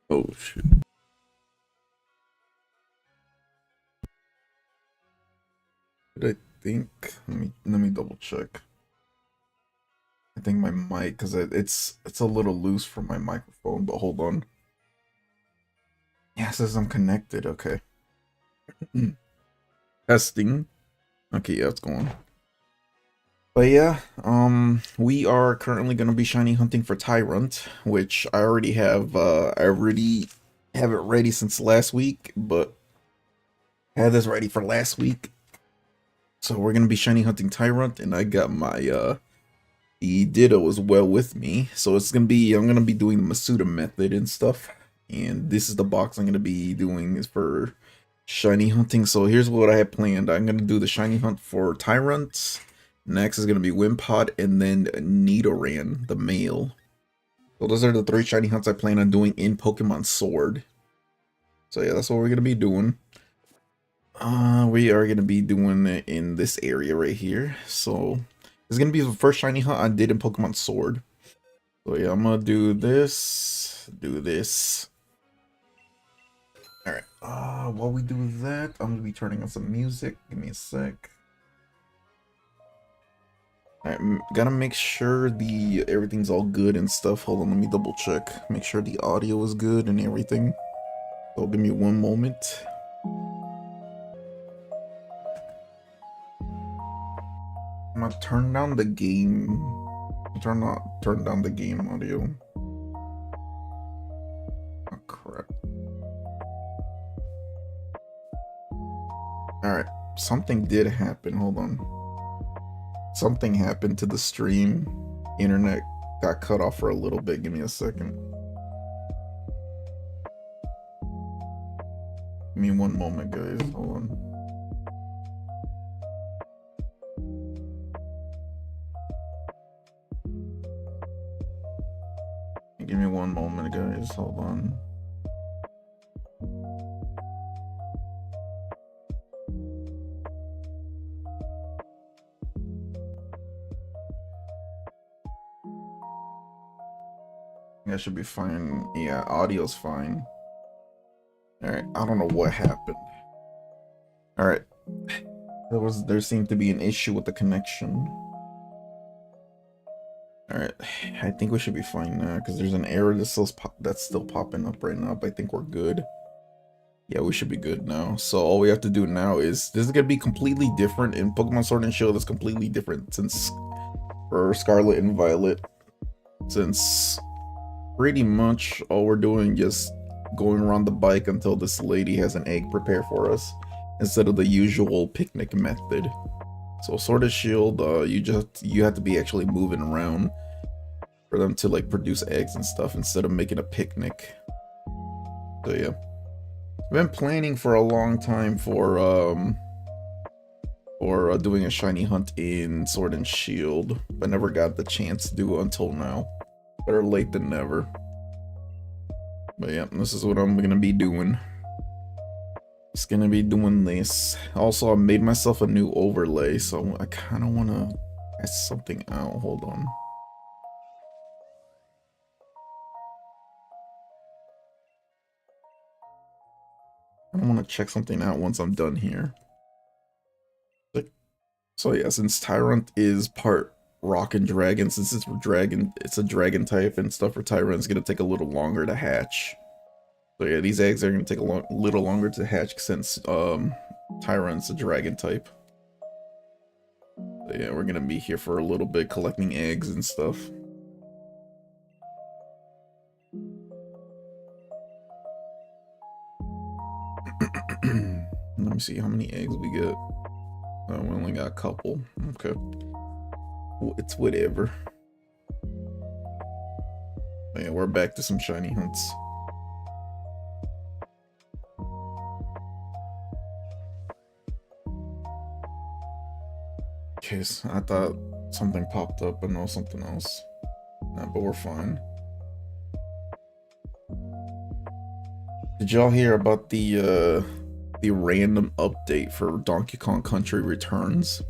Oh shit. Did I think? Let me double check. I think my mic, cause it's a little loose from my microphone. But hold on. Yeah, it says I'm connected. Okay. Testing. Okay, yeah, it's going. But yeah, we are currently gonna be shiny hunting for Tyrunt, which I already have. I already have it ready since last week, but I had this ready for last week. So we're gonna be shiny hunting Tyrunt, and I got my the Ditto as well with me. So I'm gonna be doing the Masuda method and stuff. And this is the box I'm gonna be doing is for shiny hunting. So here's what I have planned. I'm gonna do the shiny hunt for Tyrunt. Next is gonna be Wimpod and then Nidoran, the male. So those are the 3 shiny hunts I plan on doing in Pokemon Sword. So yeah, that's what we're gonna be doing. We are gonna be doing it in this area right here. So it's gonna be the first shiny hunt I did in Pokemon Sword. So yeah, I'm gonna do this. Alright, while we do that, I'm gonna be turning on some music. Give me a sec. Alright, gotta make sure everything's all good and stuff. Hold on, let me double check. Make sure the audio is good and everything. So give me one moment. I'm gonna turn down the game. Turn down the game audio. Oh crap. Alright, something did happen. Hold on. Something happened to the stream. Internet got cut off for a little bit. Give me a second. Give me one moment, guys. Hold on. Give me one moment, guys. Hold on. That should be fine. Yeah, audio's fine. Alright, I don't know what happened. Alright. There seemed to be an issue with the connection. Alright, I think we should be fine now, because there's an error that's still popping up right now, but I think we're good. Yeah, we should be good now. So all we have to do now is, this is going to be completely different in Pokemon Sword and Shield. It's completely different since for Scarlet and Violet. Since pretty much all we're doing just going around the bike until this lady has an egg prepared for us, instead of the usual picnic method. So Sword and Shield, you have to be actually moving around for them to like produce eggs and stuff instead of making a picnic. So yeah, I've been planning for a long time for doing a shiny hunt in Sword and Shield, but never got the chance to do it until now. Better late than never. But yeah, this is what I'm gonna be doing. Just gonna be doing this. Also, I made myself a new overlay, so I kind of want to test something out. Hold on. I want to check something out once I'm done here. So yeah, since Tyrunt is part rock and dragon, since it's a dragon type and stuff for Tyrunt, it's gonna take a little longer to hatch. So yeah, these eggs are gonna take a little longer to hatch since Tyrunt's a dragon type. So yeah, we're gonna be here for a little bit collecting eggs and stuff. Let me see how many eggs we get. Oh, we only got a couple. Okay. It's whatever. But yeah, we're back to some shiny hunts. Okay, so I thought something popped up, but no, something else. Nah, but we're fine. Did y'all hear about the random update for Donkey Kong Country Returns?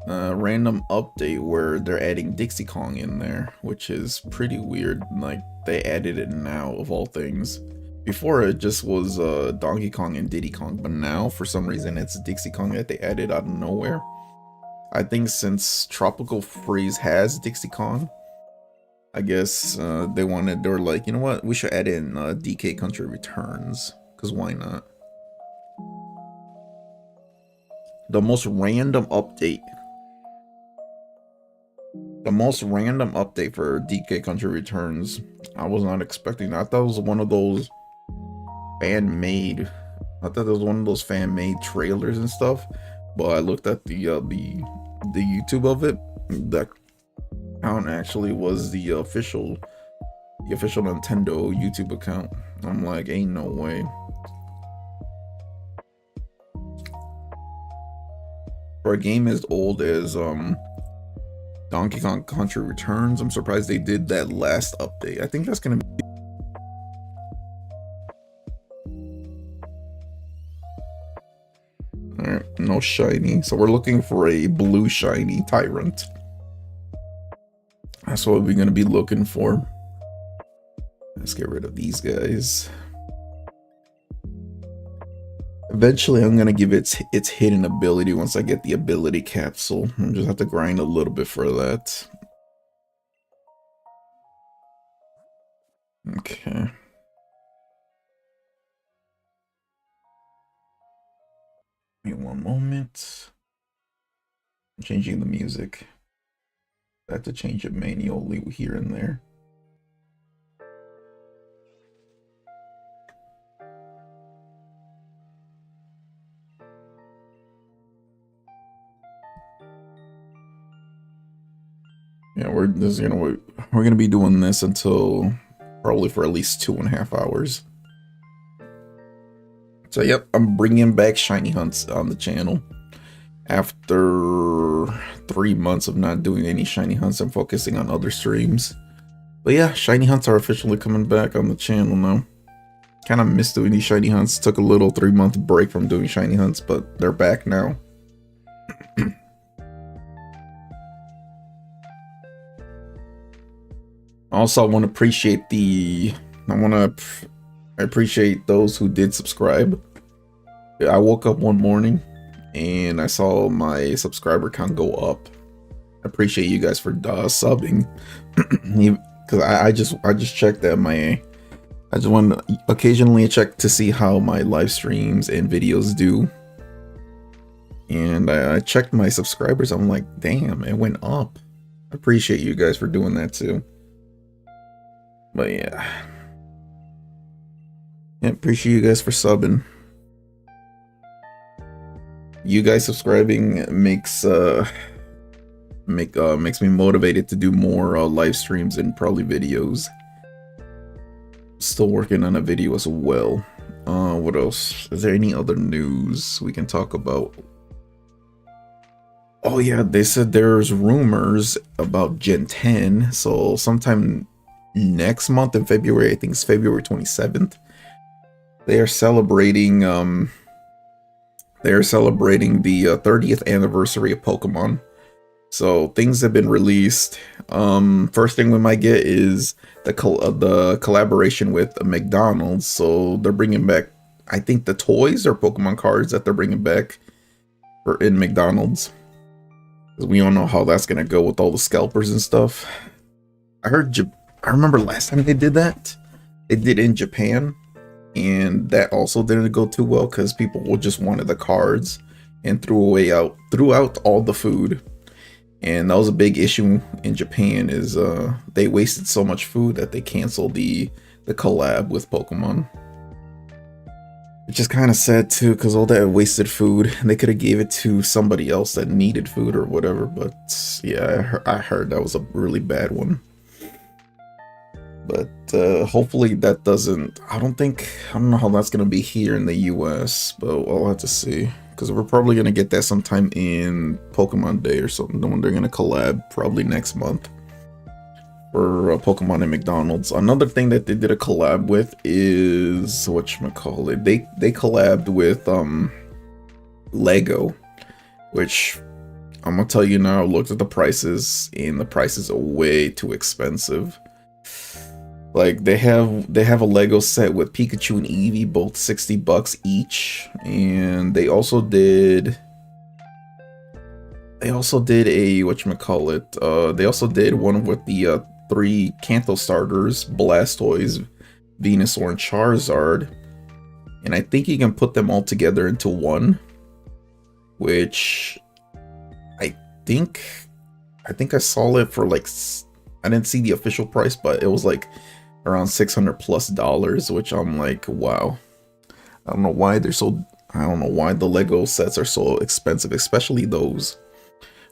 Random update where they're adding Dixie Kong in there, which is pretty weird. Like, they added it now, of all things. Before it just was Donkey Kong and Diddy Kong, but now for some reason it's Dixie Kong that they added out of nowhere. I think since Tropical Freeze has Dixie Kong, I guess they were like, you know what, we should add in DK Country Returns, because why not? The most random update. The most random update for DK Country Returns. I was not expecting that. I thought it was one of those fan-made. I thought it was one of those fan-made trailers and stuff. But I looked at the YouTube of it. That account actually was the official Nintendo YouTube account. I'm like, ain't no way. For a game as old as Donkey Kong Country Returns, I'm surprised they did that last update. I think that's gonna be alright, no shiny. So we're looking for a blue shiny Tyrunt. That's what we're gonna be looking for. Let's get rid of these guys. Eventually, I'm gonna give it its hidden ability once I get the ability capsule. I just have to grind a little bit for that. Okay. Give me one moment. I'm changing the music. I have to change it manually here and there. Yeah, we're gonna be doing this until probably for at least 2.5 hours. So yep, I'm bringing back shiny hunts on the channel. After 3 months of not doing any shiny hunts, I'm focusing on other streams. But yeah, shiny hunts are officially coming back on the channel now. Kind of missed doing these shiny hunts. Took a little 3-month break from doing shiny hunts, but they're back now. Also, I want to appreciate I appreciate those who did subscribe. I woke up one morning and I saw my subscriber count go up. I appreciate you guys for subbing, because I just checked that I just want to occasionally check to see how my live streams and videos do. And I checked my subscribers. I'm like, damn, it went up. I appreciate you guys for doing that too. But yeah, appreciate you guys for subbing. You guys subscribing makes me motivated to do more live streams and probably videos. Still working on a video as well. What else? Is there any other news we can talk about? Oh yeah, they said there's rumors about Gen 10. So sometime next month in February, I think it's February 27th, they are celebrating the 30th anniversary of Pokemon. So things have been released. First thing we might get is the collaboration with McDonald's. So they're bringing back, I think, the toys or Pokemon cards that they're bringing back in McDonald's. We all know how that's gonna go with all the scalpers and stuff. I remember last time they did that, they did in Japan, and that also didn't go too well because people just wanted the cards and threw out all the food. And that was a big issue in Japan, is they wasted so much food that they canceled the collab with Pokemon. Which is kind of sad too, because all that wasted food, they could have gave it to somebody else that needed food or whatever. But yeah, I heard that was a really bad one. But hopefully that doesn't, I don't know how that's going to be here in the US, but I'll have to see. Because we're probably going to get that sometime in Pokemon Day or something, when they're going to collab probably next month for Pokemon and McDonald's. Another thing that they did a collab with is, whatchamacallit, they collabed with Lego, which I'm going to tell you now, I looked at the prices, and the prices are way too expensive. Like they have a Lego set with Pikachu and Eevee, both $60 each, and they also did a whatchamacallit, they also did one with the three Kanto starters, Blastoise, Venusaur, and Charizard. And I think you can put them all together into one, which I think I think I saw it for like I didn't see the official price, but it was like around $600+, which I'm like, wow. I don't know why they're so I don't know why the Lego sets are so expensive, especially those.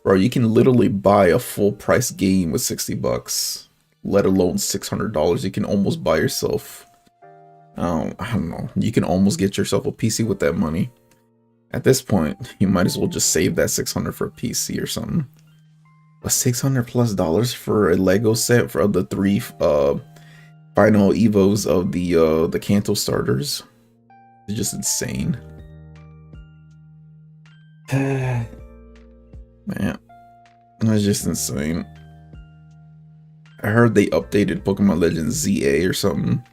Bro, you can literally buy a full price game with $60, let alone $600. You can almost buy yourself, I don't know, you can almost get yourself a PC with that money. At this point, you might as well just save that 600 for a PC or something. But $600+ for a Lego set for the three final evos of the Kanto starters. It's just insane. Man, that's just insane. I heard they updated Pokemon Legends ZA or something.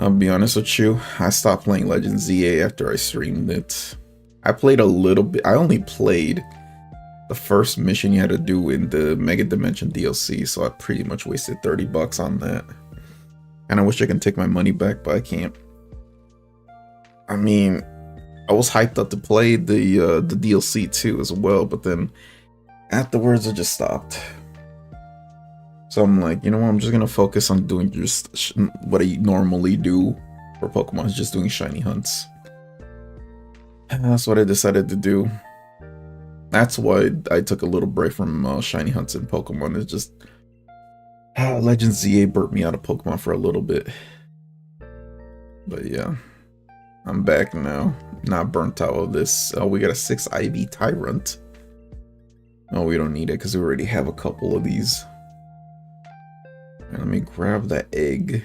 I'll be honest with you, I stopped playing Legends ZA after I streamed it. I played a little bit. I only played the first mission you had to do in the Mega Dimension DLC, so I pretty much wasted $30 on that. And I wish I can take my money back, but I can't. I mean, I was hyped up to play the DLC too as well, but then afterwards I just stopped. So I'm like, you know what? I'm just gonna focus on doing just what I normally do for Pokemon, is just doing shiny hunts. And that's what I decided to do. That's why I took a little break from shiny hunts in Pokemon. It's just Legends ZA burnt me out of Pokemon for a little bit. But yeah, I'm back now. Not burnt out of this. Oh, we got a 6 IV Tyrunt. No, we don't need it because we already have a couple of these. And let me grab that egg.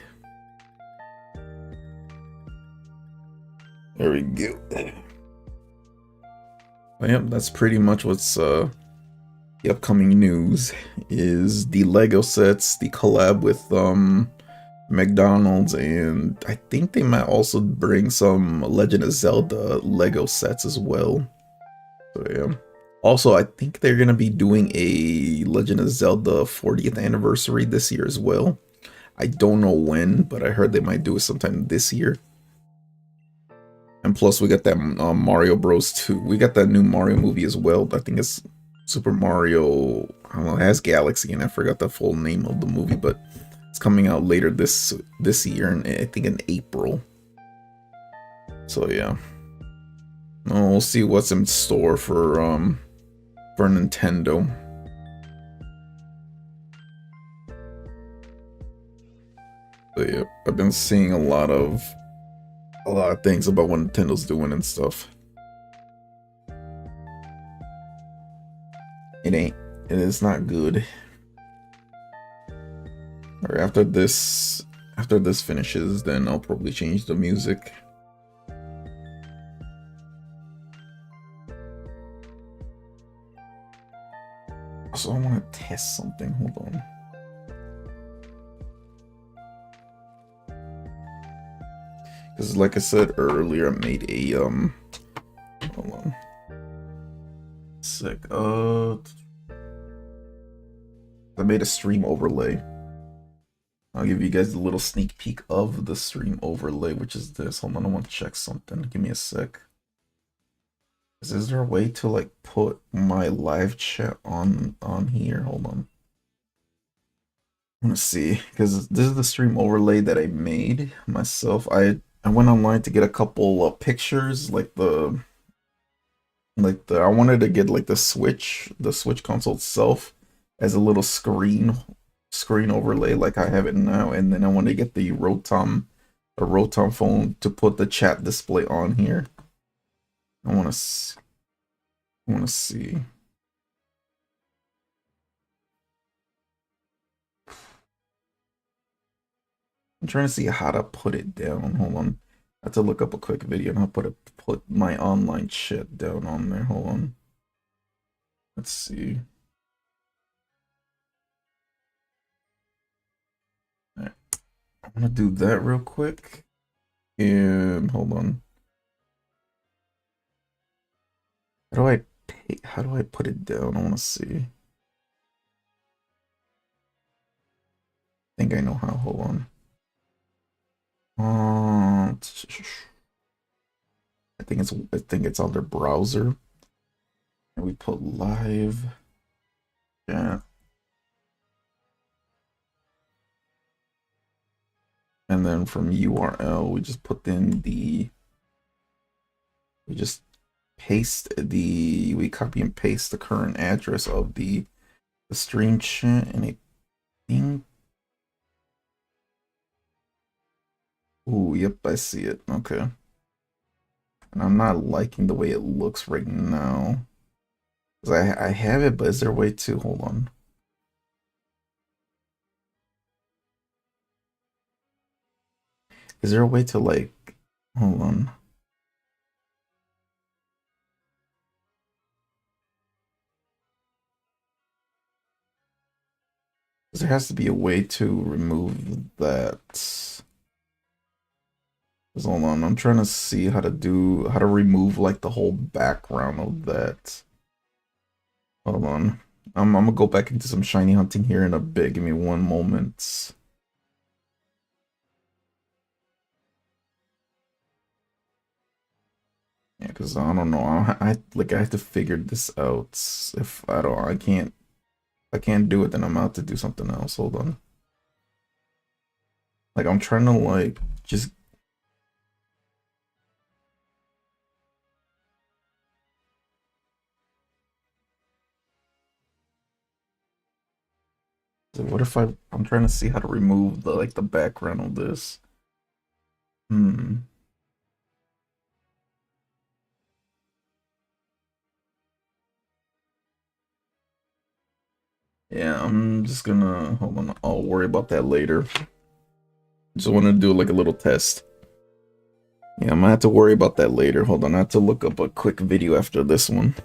There we go. But yep, that's pretty much what's the upcoming news is the Lego sets, the collab with McDonald's, and I think they might also bring some Legend of Zelda Lego sets as well. So yeah. Also, I think they're gonna be doing a Legend of Zelda 40th anniversary this year as well. I don't know when, but I heard they might do it sometime this year. And plus, we got that Mario Bros. 2. We got that new Mario movie as well. I think it's Super Mario. I don't know. It has Galaxy, and I forgot the full name of the movie, but it's coming out later this year, and I think in April. So yeah, we'll see what's in store for Nintendo. But yeah, I've been seeing a lot of things about what Nintendo's doing and stuff. It is not good. Or after this finishes, then I'll probably change the music. So I want to test something. Hold on. Because like I said earlier, I made a hold on. Sick. I made a stream overlay. I'll give you guys a little sneak peek of the stream overlay, which is this. Hold on, I want to check something. Give me a sec. Is there a way to like put my live chat on here? Hold on. Let's see, because this is the stream overlay that I made myself. I went online to get a couple of pictures, I wanted to get like the Switch console itself as a little screen overlay like I have it now, and then I want to get the Rotom phone to put the chat display on here. I want to see. I'm trying to see how to put it down. Hold on. I have to look up a quick video and I'll put my online chat down on there. Hold on. Let's see. All right. I'm gonna do that real quick. And hold on. How do I put it down? I wanna see. I think I know how. Hold on. I think it's on their browser. And we put live. Yeah. And then from URL, we just put in we just we copy and paste the current address of the stream chat, and I think, ooh, yep, I see it. Okay. And I'm not liking the way it looks right now. Because I have it, but is there a way to, hold on. Is there a way to like, hold on. There has to be a way to remove that. Hold on, I'm trying to see how to remove like the whole background of that. Hold on. I'm gonna go back into some shiny hunting here in a bit. Give me one moment. Yeah, because I don't know. I have to figure this out. If I can't do it, then I'm out to do something else. Hold on. Like I'm trying to like just. What if I'm trying to see how to remove the background of this? Hmm. Yeah, I'm just gonna hold on. I'll worry about that later. Just want to do like a little test. Yeah, I'm gonna have to worry about that later. Hold on, I have to look up a quick video after this one.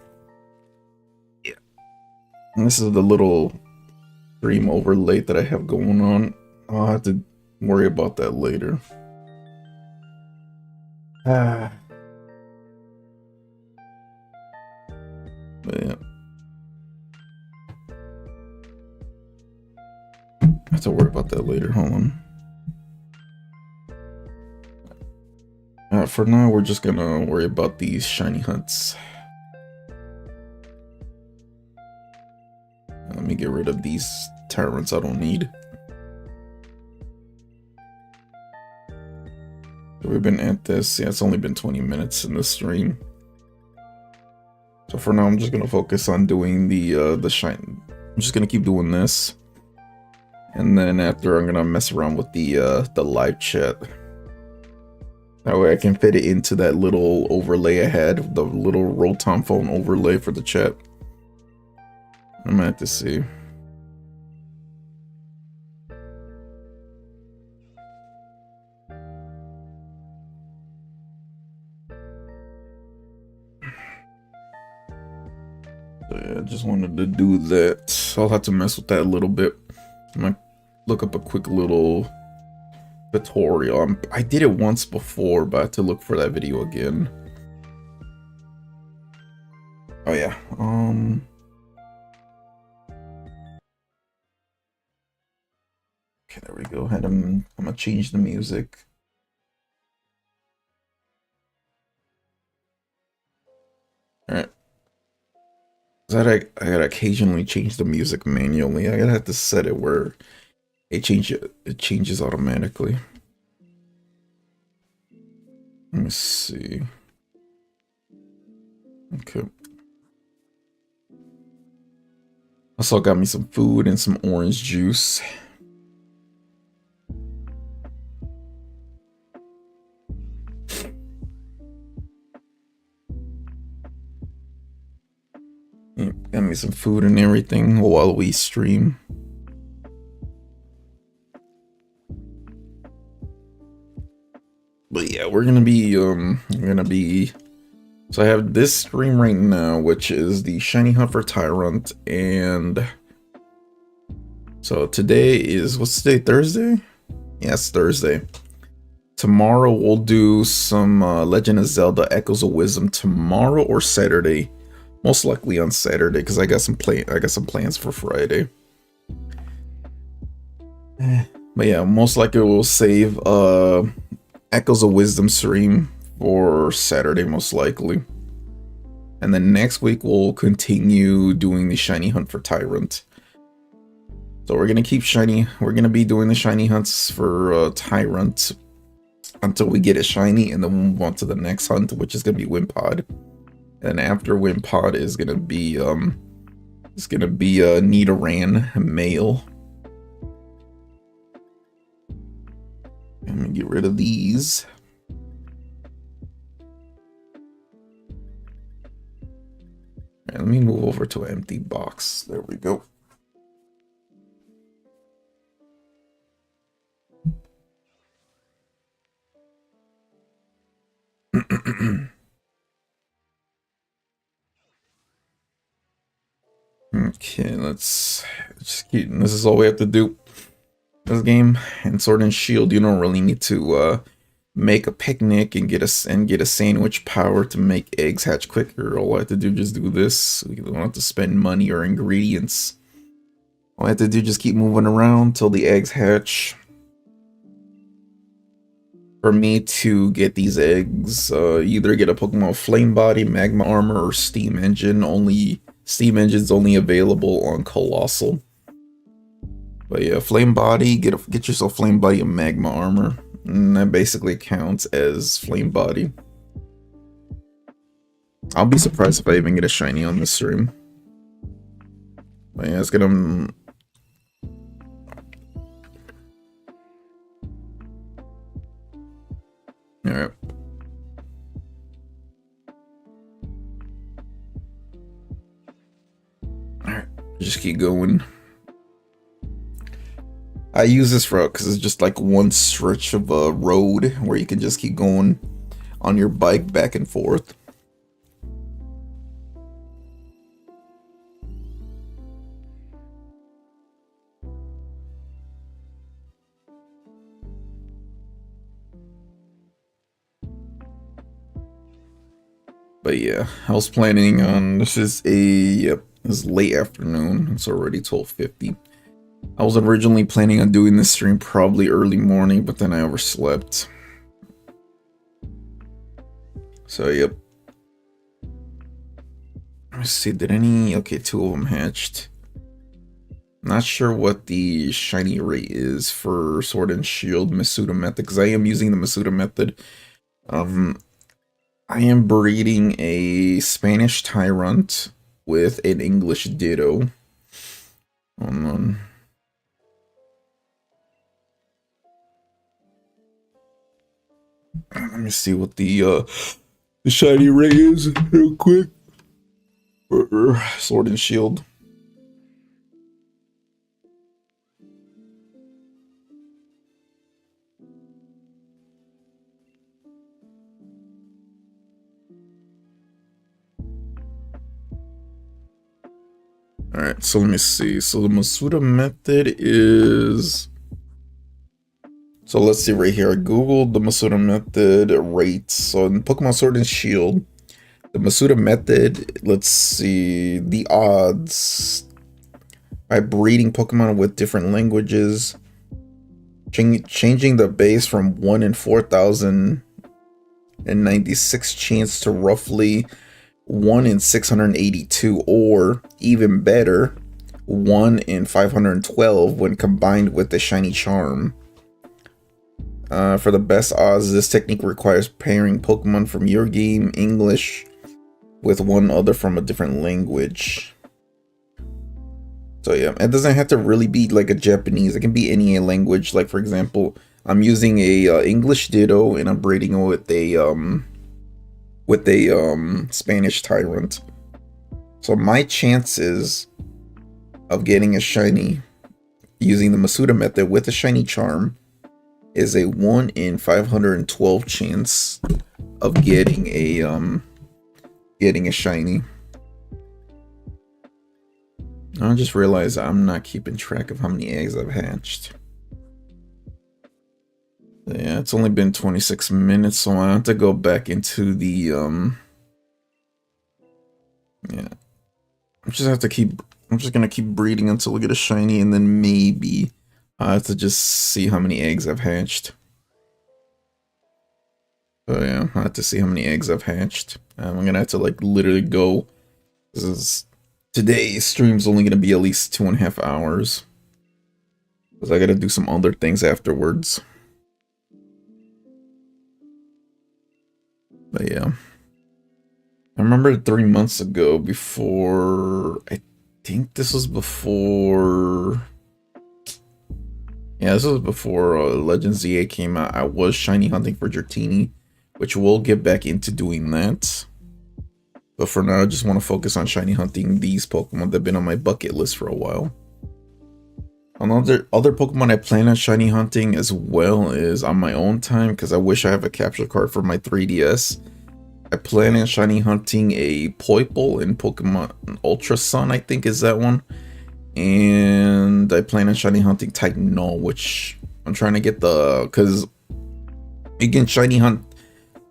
Yeah. And this is the little stream overlay that I have going on. I'll have to worry about that later. Ah. But yeah. I have to worry about that later. Hold on. For now, we're just gonna worry about these shiny hunts. Let me get rid of these Tyrants I don't need. We've been at this. Yeah, it's only been 20 minutes in the stream. So for now, I'm just gonna focus on doing the shine. I'm just gonna keep doing this, and then after I'm gonna mess around with the live chat. That way I can fit it into that little overlay I had, the little Rotom phone overlay for the chat. I'm gonna have to see. Yeah, I just wanted to do that. I'll have to mess with that a little bit. I might look up a quick little tutorial. I did it once before, but I had to look for that video again. Oh yeah. Okay, there we go. I'm gonna change the music. Alright. I gotta occasionally change the music manually. I gotta have to set it where it changes automatically. Let me see. Okay. Also got me some food and some orange juice. Got me some food and everything while we stream. But yeah, we're gonna be so I have this stream right now, which is the shiny hunt for Tyrunt, and so today is, what's today, Thursday? Yes, Thursday. Tomorrow we'll do some Legend of Zelda Echoes of Wisdom tomorrow or Saturday. Most likely on Saturday because I got some plans for Friday. But yeah, most likely we'll save Echoes of Wisdom stream for Saturday most likely. And then next week we'll continue doing the shiny hunt for Tyrunt. So we're gonna be doing the shiny hunts for Tyrunt until we get it shiny, and then we'll move on to the next hunt, which is gonna be Wimpod. And after Wimpod is gonna be Nidoran male. Let me get rid of these. Right, let me move over to an empty box. There we go. Okay, let's just keep. This is all we have to do. This game and Sword and Shield, you don't really need to make a picnic and get a sandwich power to make eggs hatch quicker. All I have to do just do this. We don't have to spend money or ingredients. All I have to do just keep moving around till the eggs hatch. For me to get these eggs, either get a Pokemon Flame Body, Magma Armor, or Steam Engine. Steam Engine's only available on Colossal. But yeah, Flame Body, get yourself Flame Body and Magma Armor. And that basically counts as Flame Body. I'll be surprised if I even get a shiny on this stream. But yeah, it's gonna... Alright. Alright, just keep going. I use this route because it's just like one stretch of a road where you can just keep going on your bike back and forth. But yeah, I was planning on, this is late afternoon. It's already 12:50. I was originally planning on doing this stream probably early morning, but then I overslept. So, yep. Let's see, okay, 2 of them hatched. Not sure what the shiny rate is for Sword and Shield Masuda method, because I am using the Masuda method. I am breeding a Spanish Tyrunt with an English Ditto. Hold on. Let me see what the shiny rate is real quick for Sword and Shield. Alright, so let me see. So the Masuda method is... So let's see right here. I googled the Masuda method rates. So in Pokemon Sword and Shield, the Masuda method, let's see, the odds by breeding Pokemon with different languages, changing the base from 1 in 4,096 chance to roughly 1 in 682, or even better, 1 in 512 when combined with the shiny charm. For the best odds, this technique requires pairing Pokemon from your game English with one other from a different language. So yeah, it doesn't have to really be like a Japanese. It can be any language. Like for example, I'm using a English Ditto and I'm breeding it with a Spanish Tyrunt. So my chances of getting a shiny using the Masuda method with a shiny charm is a 1 in 512 chance of getting a shiny. I just realized I'm not keeping track of how many eggs I've hatched. Yeah, it's only been 26 minutes, so I have to go back into the yeah. I'm just gonna keep breeding until we get a shiny, and then maybe I have to just see how many eggs I've hatched. Oh yeah, I have to see how many eggs I've hatched. I'm gonna have to like literally go. This is today's stream's only gonna be at least 2.5 hours. Because I gotta do some other things afterwards. But yeah. I remember 3 months ago before I think this was before yeah, this was before Legends ZA came out. I was shiny hunting for Dratini, which we'll get back into doing that. But for now, I just want to focus on shiny hunting these Pokemon that have been on my bucket list for a while. Another other Pokemon I plan on shiny hunting as well is on my own time, because I wish I have a capture card for my 3DS. I plan on shiny hunting a Poipole in Pokemon Ultra Sun, I think is that one. And I plan on shiny hunting Titan Null, which I'm trying to get because you can shiny hunt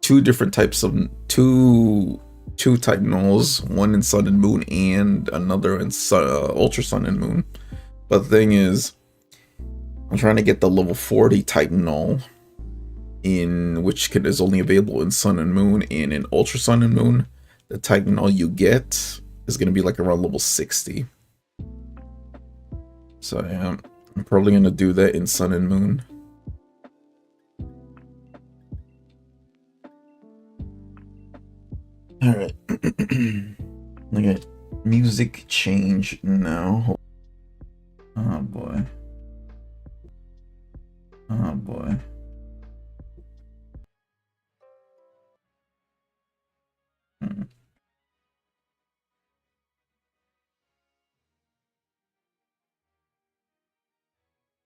two different types of two Titan Nulls, one in Sun and Moon and another in Ultra Sun and Moon. But the thing is, I'm trying to get the level 40 Titan Null, in which is only available in Sun and Moon, and in Ultra Sun and Moon, the Titan Null you get is going to be like around level 60. So yeah, I'm probably going to do that in Sun and Moon. Alright. Look at music change now. Oh boy. Oh boy.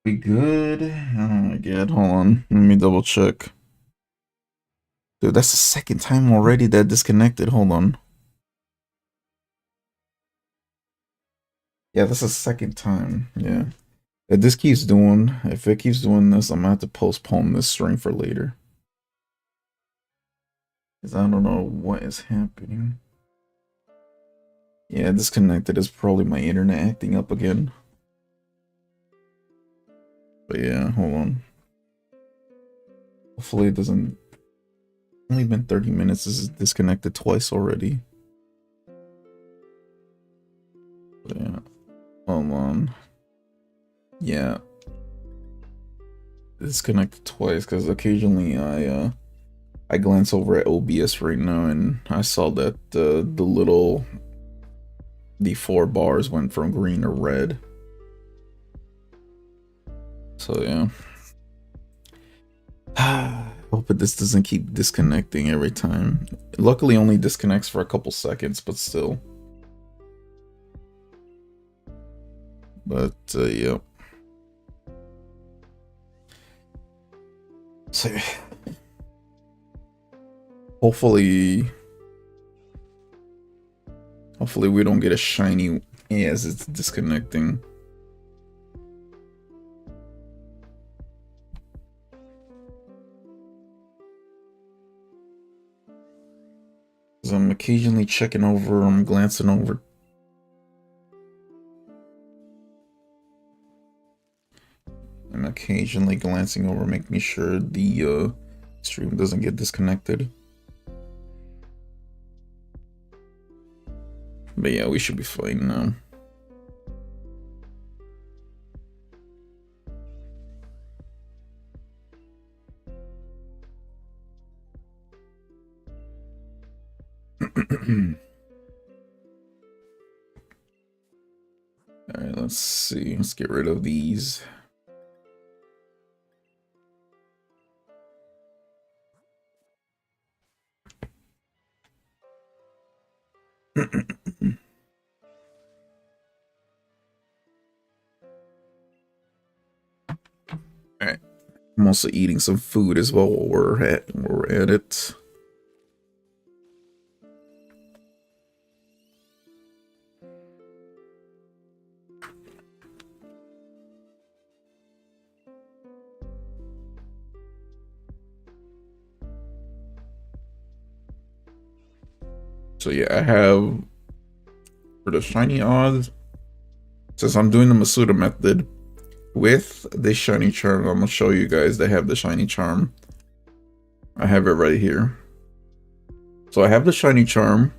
We good? Oh my god, hold on. Let me double check. Dude, that's the second time already that disconnected. Hold on. Yeah, that's the second time. Yeah. If this keeps doing, if it keeps doing this, I'm gonna have to postpone this stream for later. Because I don't know what is happening. Yeah, disconnected is probably my internet acting up again. But yeah, hold on. Hopefully it doesn't. Only been 30 minutes. This is disconnected twice already. But yeah. Hold on. Yeah. Disconnected twice because occasionally I glance over at OBS right now and I saw that the four bars went from green to red. So yeah. Hope this doesn't keep disconnecting every time. Luckily only disconnects for a couple seconds, but still. But yeah. So hopefully we don't get a shiny as it's disconnecting. Because I'm occasionally checking over, I'm glancing over. I'm occasionally glancing over, making sure the stream doesn't get disconnected. But yeah, we should be fine now. Alright, let's see. Let's get rid of these. Alright. I'm also eating some food as well while we're at it. So yeah, I have for the shiny odds, since I'm doing the Masuda method with the shiny charm, I'm gonna show you guys that have the shiny charm. I have it right here. So I have the shiny charm,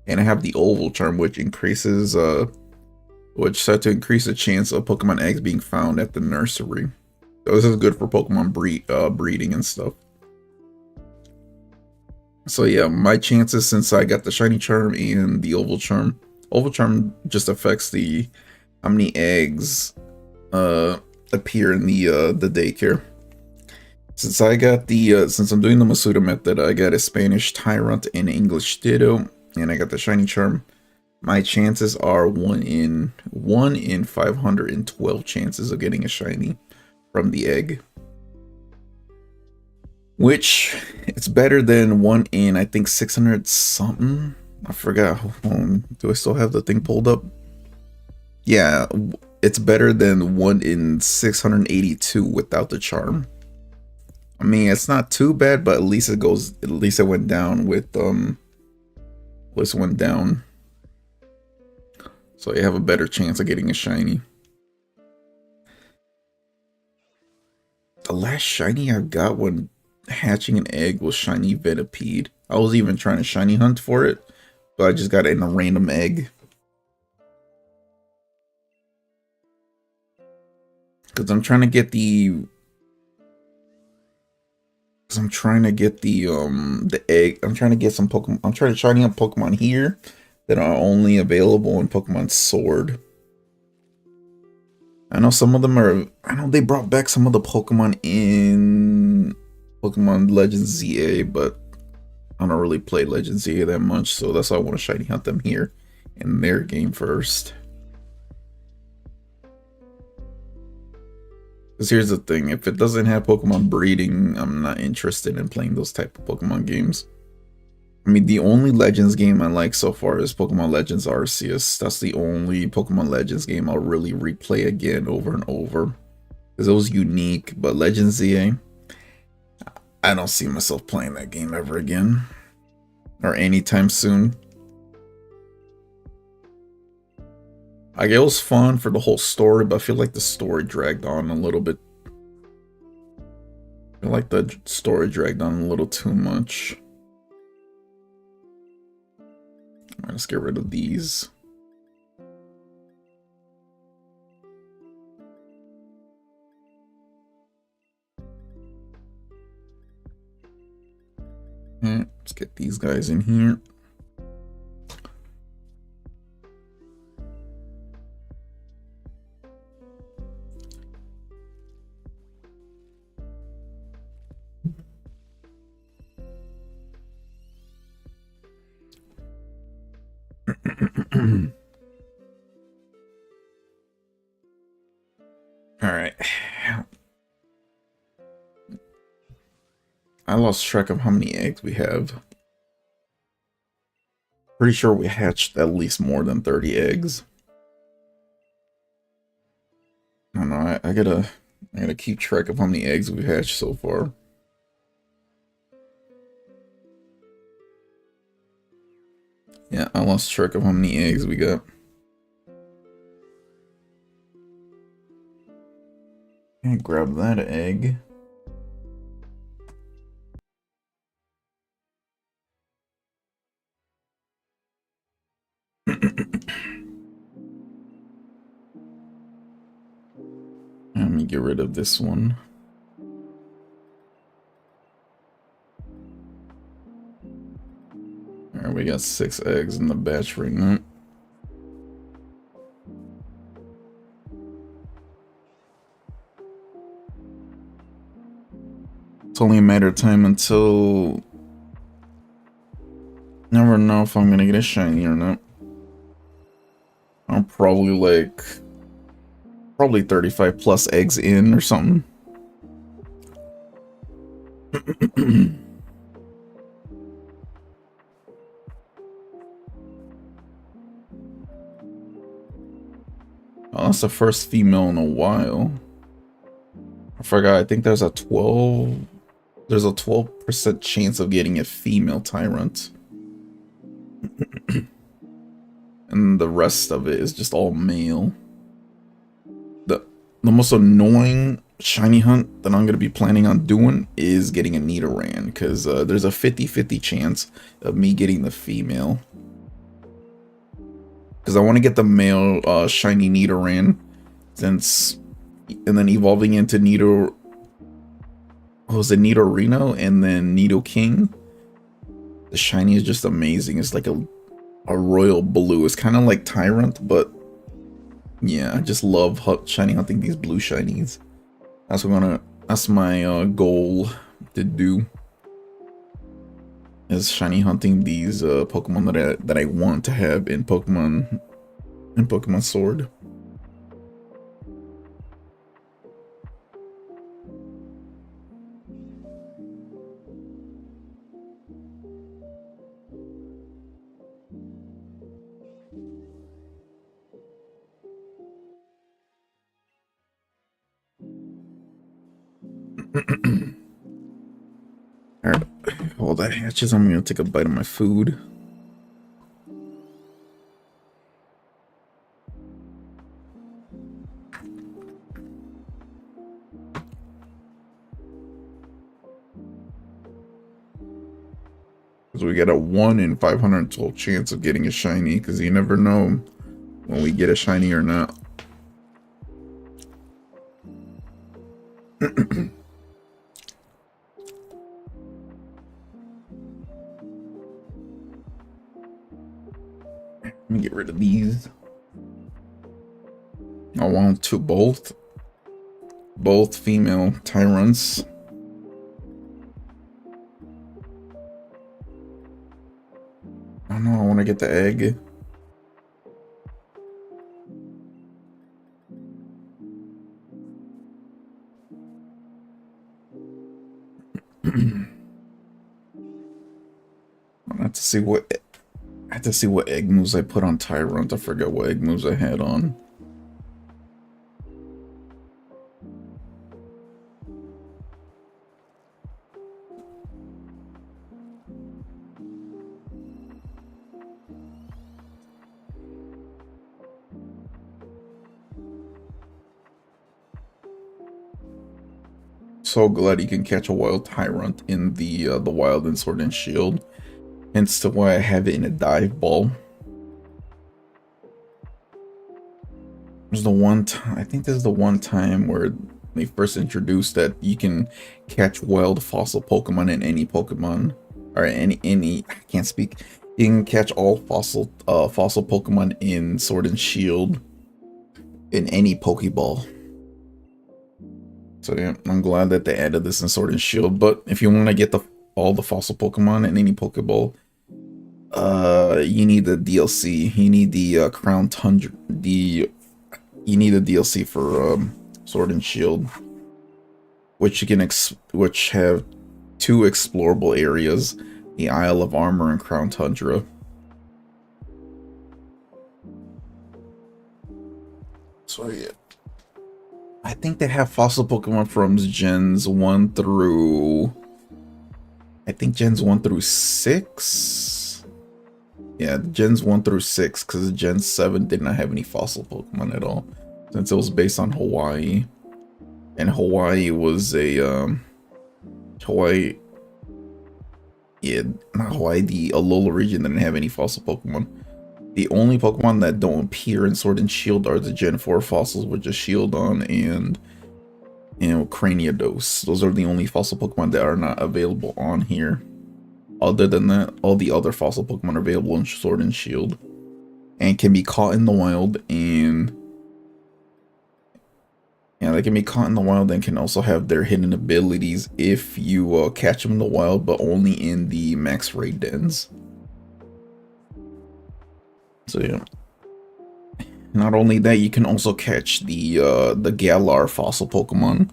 and I have the oval charm, which increases which set to increase the chance of Pokemon eggs being found at the nursery. So this is good for Pokemon breeding and stuff. So yeah, my chances, since I got the shiny charm and the oval charm just affects the how many eggs appear in the daycare. Since I got the since I'm doing the Masuda method, I got a Spanish Tyrunt and English Ditto, and I got the shiny charm. My chances are 1 in 512 chances of getting a shiny from the egg, which it's better than 1 in, I think, 600 something. I forgot. Do I still have the thing pulled up? Yeah, it's better than 1 in 682 without the charm. I mean, it's not too bad, but at least it went down with went down. So you have a better chance of getting a shiny. The last shiny I got when hatching an egg was shiny Venipede. I was even trying to shiny hunt for it, but I just got it in a random egg. Because I'm trying to get the egg. I'm trying to get some Pokemon. I'm trying to shiny up Pokemon here that are only available in Pokemon Sword. I know some of them are. I know they brought back some of the Pokemon in Pokemon Legends ZA, but I don't really play Legends ZA that much, so that's why I want to shiny hunt them here in their game first. Because here's the thing, if it doesn't have Pokemon breeding, I'm not interested in playing those type of Pokemon games. I mean, the only Legends game I like so far is Pokemon Legends Arceus. That's the only Pokemon Legends game I'll really replay again over and over. Because it was unique, but Legends ZA, I don't see myself playing that game ever again. Or anytime soon. Like, it was fun for the whole story, but I feel like the story dragged on a little bit. I feel like the story dragged on a little too much. Alright, let's get rid of these. Let's get these guys in here. All right. I lost track of how many eggs we have. Pretty sure we hatched at least more than 30 eggs. I don't know. I gotta keep track of how many eggs we've hatched so far. Yeah, I lost track of how many eggs we got. And grab that egg. Let me get rid of this one. Alright, we got 6 eggs in the batch right now. It's only a matter of time until... Never know if I'm gonna get a shiny or not. I'm probably like... Probably 35 plus eggs in or something. Oh, that's the first female in a while. I forgot, I think there's a 12% chance of getting a female Tyrunt. And the rest of it is just all male. The most annoying shiny hunt that I'm going to be planning on doing is getting a Nidoran, because there's a 50-50 chance of me getting the female. Because I want to get the male shiny Nidoran, and then evolving into Nidorino, and then Nidoking. The shiny is just amazing. It's like a royal blue. It's kind of like Tyrunt, but yeah, I just love shiny hunting these blue shinies. That's my goal to do, is shiny hunting these Pokemon that I want to have in Pokemon Sword. Alright, while that hatches, I'm gonna take a bite of my food. Because we get a 1 in 512 chance of getting a shiny, because you never know when we get a shiny or not. Let me get rid of these. I want to both female Tyrunts. Oh no, I want to get the egg. I have to see what egg moves I put on Tyrunt. I forget what egg moves I had on. So glad you can catch a wild Tyrunt in the wild in Sword and Shield. Hence to why I have it in a dive ball. There's the one time, I think this is the one time where they first introduced that you can catch wild fossil Pokemon in any Pokemon, or any I can't speak. You can catch all fossil Pokemon in Sword and Shield in any Pokeball. So yeah, I'm glad that they added this in Sword and Shield. But if you want to get all the fossil Pokemon in any Pokeball, you need the DLC. You need the Crown Tundra. You need a DLC for Sword and Shield, which which have 2 explorable areas: the Isle of Armor and Crown Tundra. So yeah, I think they have fossil Pokemon from Gens 1 through... I think Gens 1 through 6? Yeah, Gens 1 through 6, because Gen 7 did not have any fossil Pokemon at all, since it was based on Hawaii. And Hawaii was a... Hawaii... Yeah, not Hawaii, the Alola region didn't have any fossil Pokemon. The only Pokemon that don't appear in Sword and Shield are the Gen 4 fossils, which is Shieldon and, Craniados. Those are the only fossil Pokemon that are not available on here. Other than that, all the other fossil Pokemon are available in Sword and Shield and can be caught in the wild, and yeah, they can be caught in the wild and can also have their hidden abilities if you catch them in the wild, but only in the max raid dens. So yeah. Not only that, you can also catch the Galar fossil Pokemon.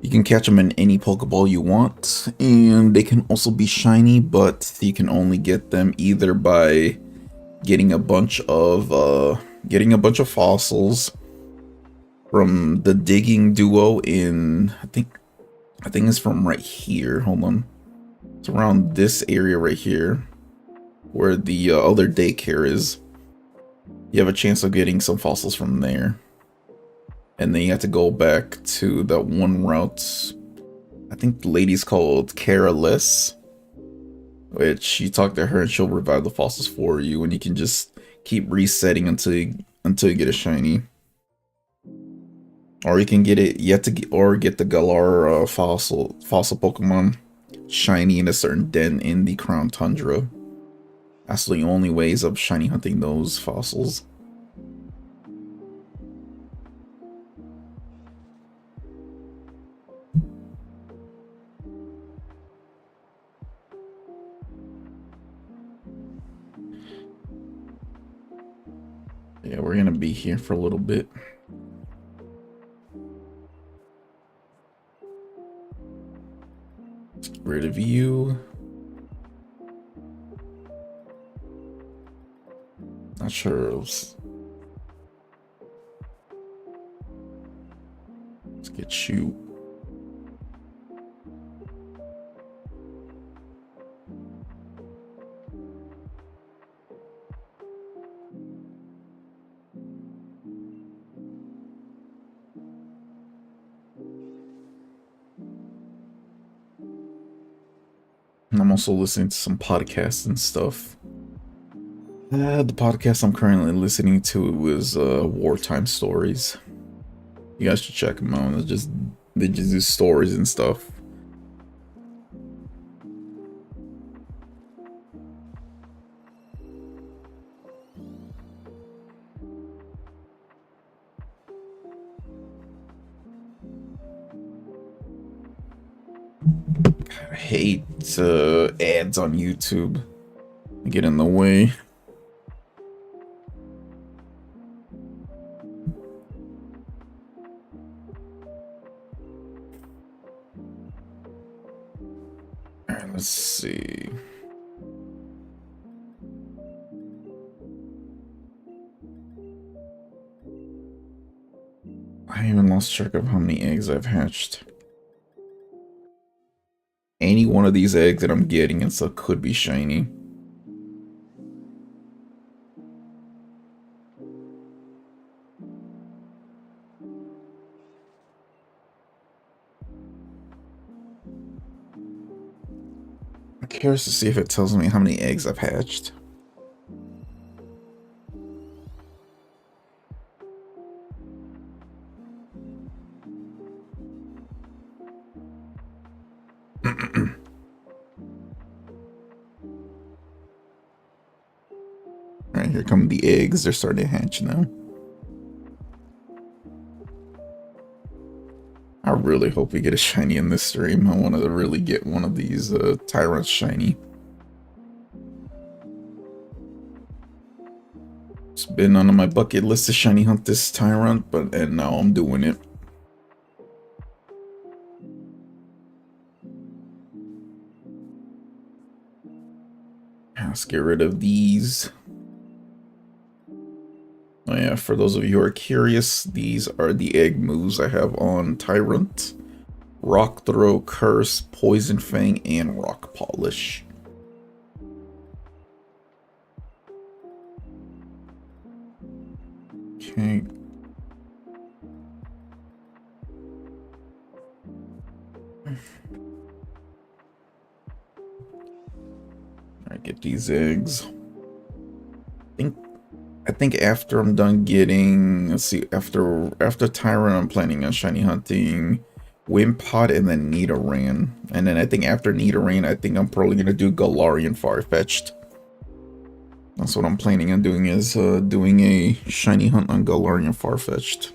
You can catch them in any Pokeball you want, and they can also be shiny, but you can only get them either by getting a bunch of fossils from the digging duo in, I think it's from right here. Hold on. It's around this area right here. where the other daycare is. You have a chance of getting some fossils from there. And then you have to go back to that one route. I think the lady's called Careless, which you talk to her and she'll revive the fossils for you, and you can just keep resetting until you get a shiny. Or you can get it yet to get, or get the Galar fossil Pokemon shiny in a certain den in the Crown Tundra. That's the only ways of shiny hunting those fossils. Yeah, we're gonna be here for a little bit. Let's get rid of you. Not sure. Let's get you. And I'm also listening to some podcasts and stuff. The podcast I'm currently listening to is Wartime Stories. You guys should check them out. They just do stories and stuff. I hate ads on YouTube. They get in the way. Alright, let's see. I even lost track of how many eggs I've hatched. Any one of these eggs that I'm getting and stuff could be shiny. I'm curious to see if it tells me how many eggs I've hatched. Alright, here come the eggs. They're starting to hatch now. I really hope we get a shiny in this stream. I want to really get one of these Tyrunts shiny. It's been on my bucket list to shiny hunt this Tyrunt, and now I'm doing it. Let's get rid of these. Oh yeah, for those of you who are curious, these are the egg moves I have on Tyrunt. Rock Throw, Curse, Poison Fang, and Rock Polish. Okay. Alright, get these eggs. I think after I'm done getting, let's see, after Tyrunt, I'm planning on shiny hunting Wimpod and then Nidoran. And then I think after Nidoran, I think I'm probably gonna do Galarian Farfetch'd. That's what I'm planning on doing, is doing a shiny hunt on Galarian Farfetch'd.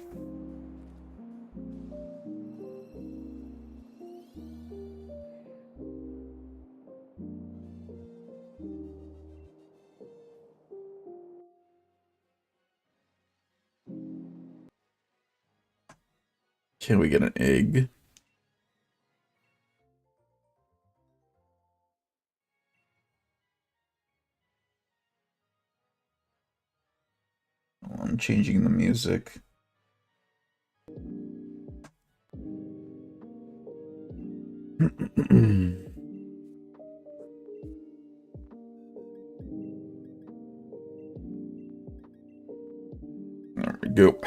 Can we get an egg? Oh, I'm changing the music. go.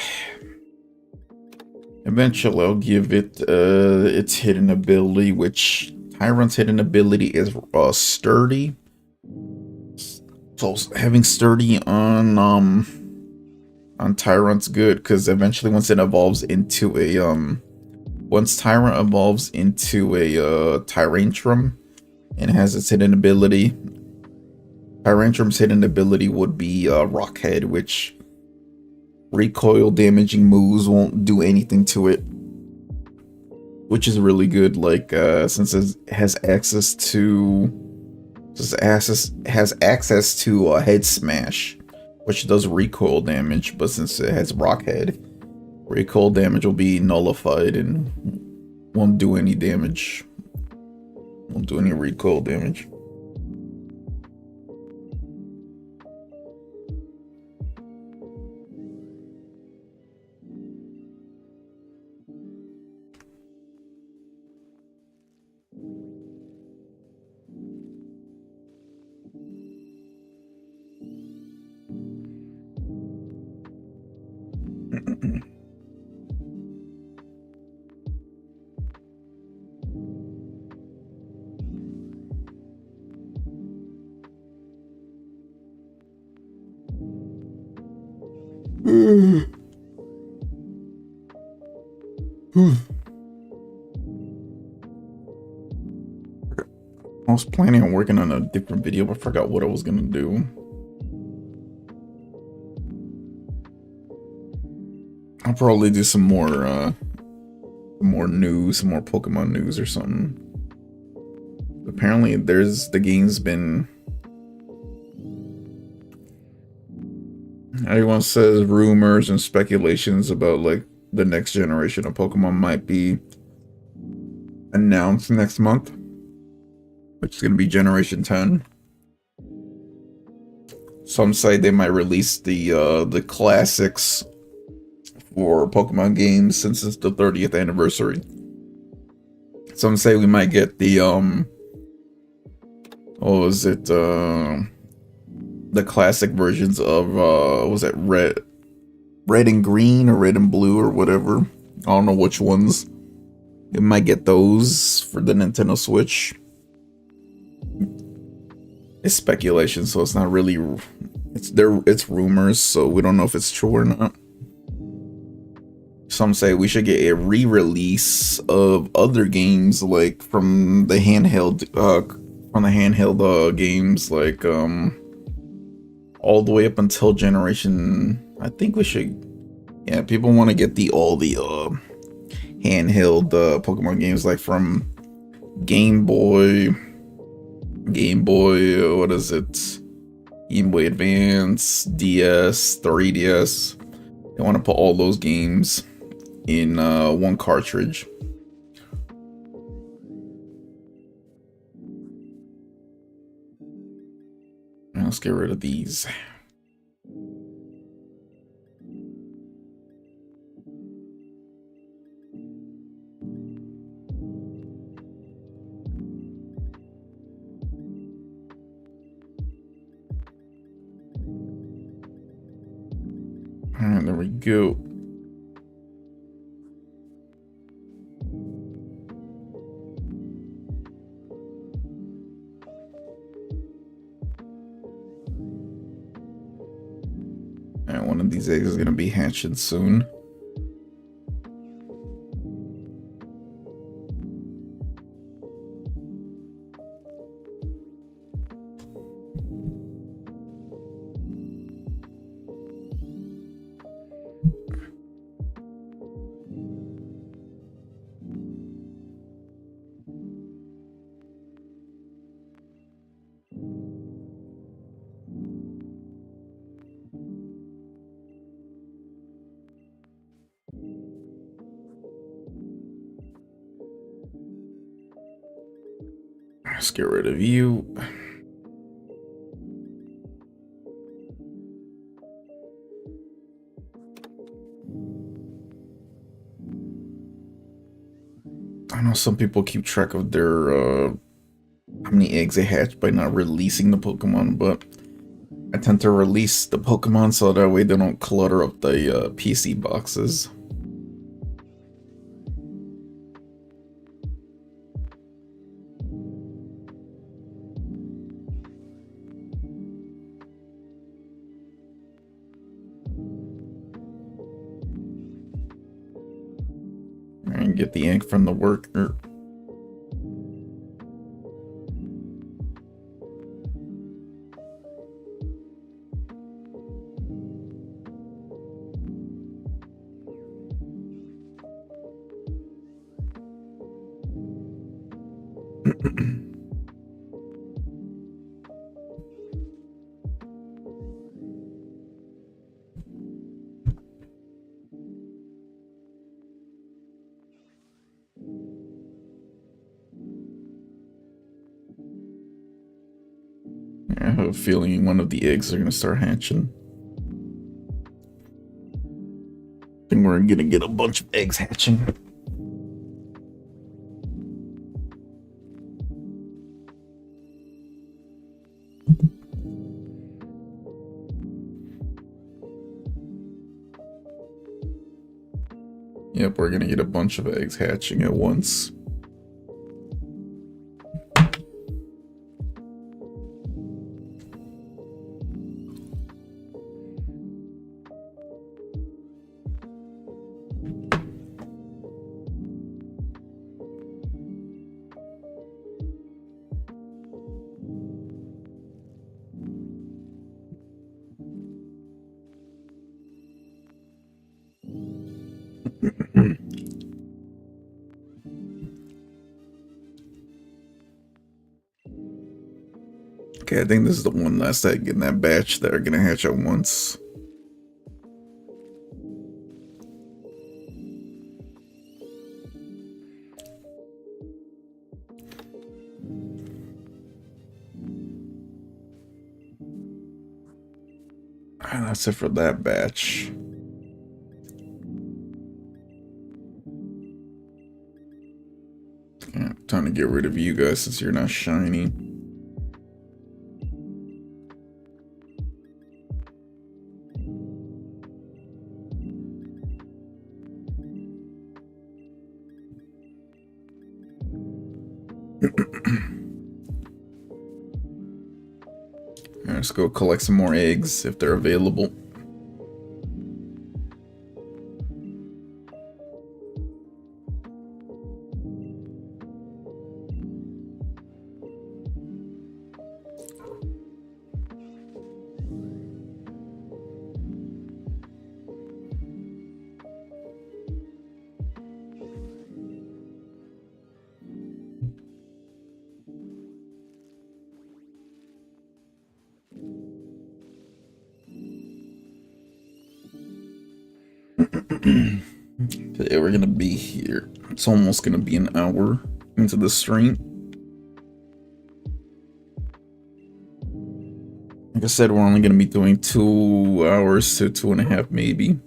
Eventually, I'll give it its hidden ability, which Tyrunt's hidden ability is sturdy. So having sturdy on Tyrunt's good, because eventually once it evolves into a once Tyrunt evolves into a Tyrantrum and has its hidden ability, Tyrantrum's hidden ability would be Rockhead, which recoil damaging moves won't do anything to it, which is really good. Like since it has access to Head Smash, which does recoil damage, but since it has Rockhead, recoil damage will be nullified and won't do any damage. Won't do any recoil damage. I was planning on working on a different video, but I forgot what I was gonna do. I'll probably do some more news, some more Pokemon news or something. Apparently, the game's been. Everyone says rumors and speculations about like the next generation of Pokemon might be announced next month, which is gonna be Generation 10. Some say they might release the classics for Pokemon games since it's the 30th anniversary. Some say we might get the what was it, the classic versions of was it red and green or red and blue or whatever. I don't know which ones. We might get those for the Nintendo Switch. It's speculation, so it's not really, it's rumors, so we don't know if it's true or not. Some say we should get a re-release of other games, like from the handheld games, like all the way up until generation. I think we should. Yeah, people want to get all the handheld Pokemon games, like from Game Boy. What is it? Game Boy Advance, DS, 3DS. They want to put all those games in one cartridge. Let's get rid of these. Alright, there we go. Alright, one of these eggs is gonna be hatching soon. Let's get rid of you. I know some people keep track of their how many eggs they hatch by not releasing the Pokemon, but I tend to release the Pokemon so that way they don't clutter up the PC boxes. And get the ink from the worker. I have a feeling one of the eggs are gonna start hatching. I think we're gonna get a bunch of eggs hatching. Yep, we're gonna get a bunch of eggs hatching at once. Okay, I think this is the one last egg in that batch that are gonna hatch at once. And that's it for that batch. Yeah, time to get rid of you guys since you're not shiny. Let's go collect some more eggs if they're available. Okay, we're gonna be here. It's almost gonna be an hour into the stream. Like I said, we're only gonna be doing 2 hours to 2.5 maybe.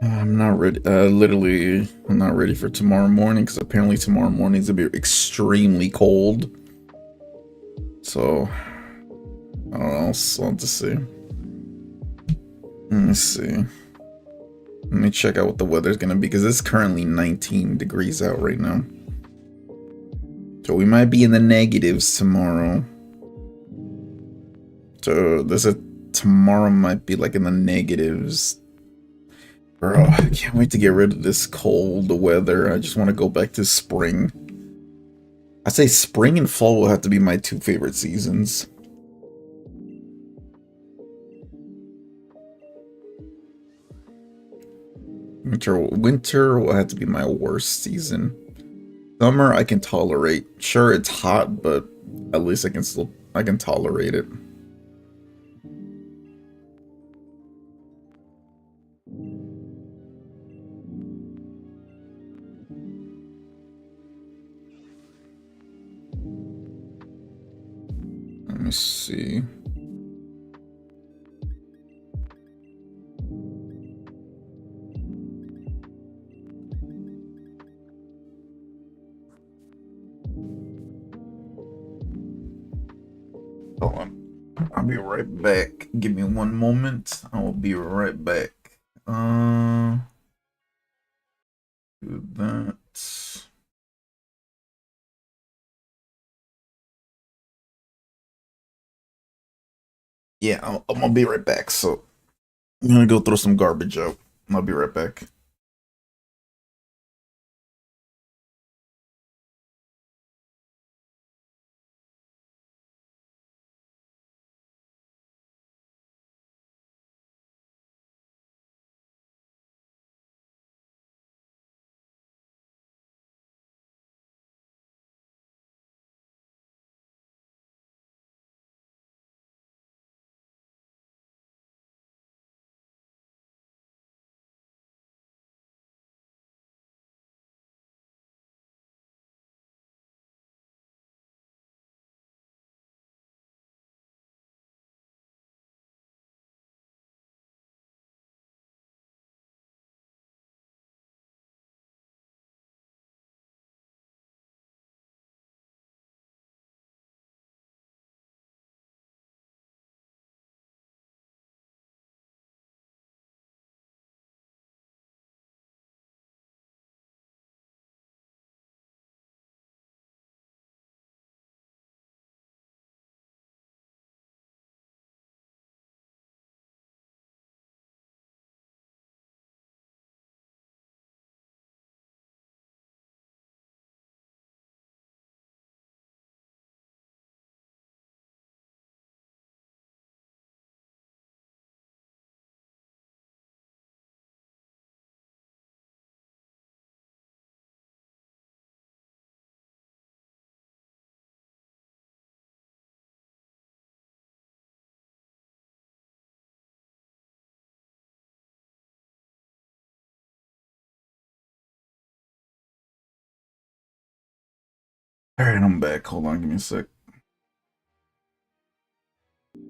I'm not ready. Literally, I'm not ready for tomorrow morning because apparently tomorrow morning is gonna be extremely cold. So, I don't know. I'll want to see. Let me see. Let me check out what the weather's gonna be because it's currently 19 degrees out right now. So we might be in the negatives tomorrow. So tomorrow might be like in the negatives. Bro, I can't wait to get rid of this cold weather. I just want to go back to spring. I'd say spring and fall will have to be my 2 favorite seasons. Winter will have to be my worst season. Summer I can tolerate. Sure, it's hot, but at least I can tolerate it. Let me see. I'll be right back. Give me one moment. I will be right back. Uh, do that. Yeah, I'm gonna be right back. So I'm gonna go throw some garbage out. I'll be right back. All right, I'm back. Hold on, give me a sec. All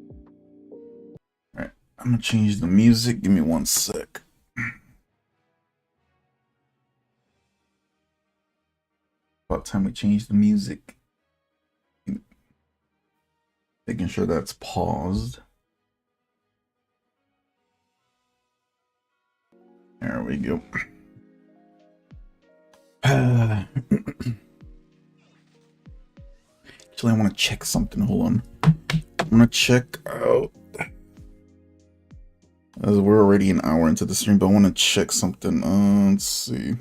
right, I'm gonna change the music. Give me one sec. About time we change the music. Making sure that's paused. There we go. Actually, I want to check something. Hold on. I'm gonna check out. As we're already an hour into the stream, but I want to check something. Let's see.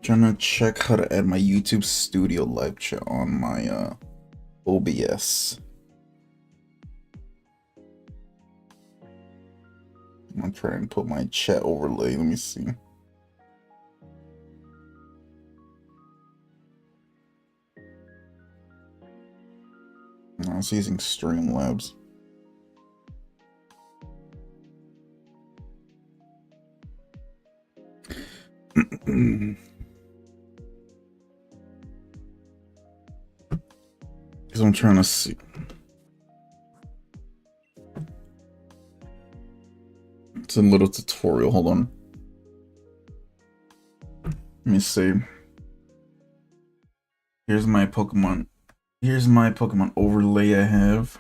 Trying to check how to add my YouTube Studio live chat on my OBS. I'm gonna try and put my chat overlay. Let me see. I was using Streamlabs. Because I'm trying to see. It's a little tutorial. Hold on. Let me see. Here's my Pokemon. Here's my Pokemon overlay I have.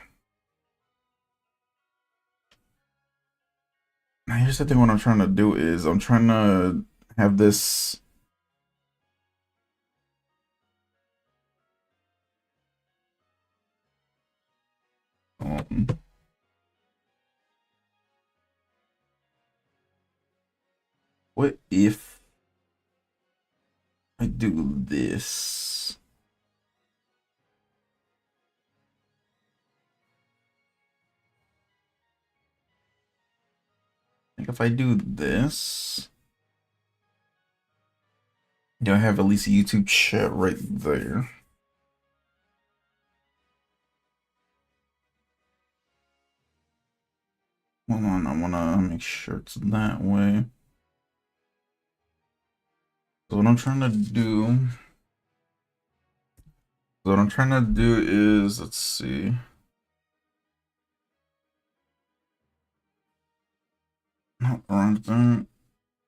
Now here's the thing. What I'm trying to do is I'm trying to have this. What if I do this? Like if I do this, I have at least a YouTube chat right there. Hold on, I wanna make sure it's that way. So what I'm trying to do, is, let's see. Not the wrong thing.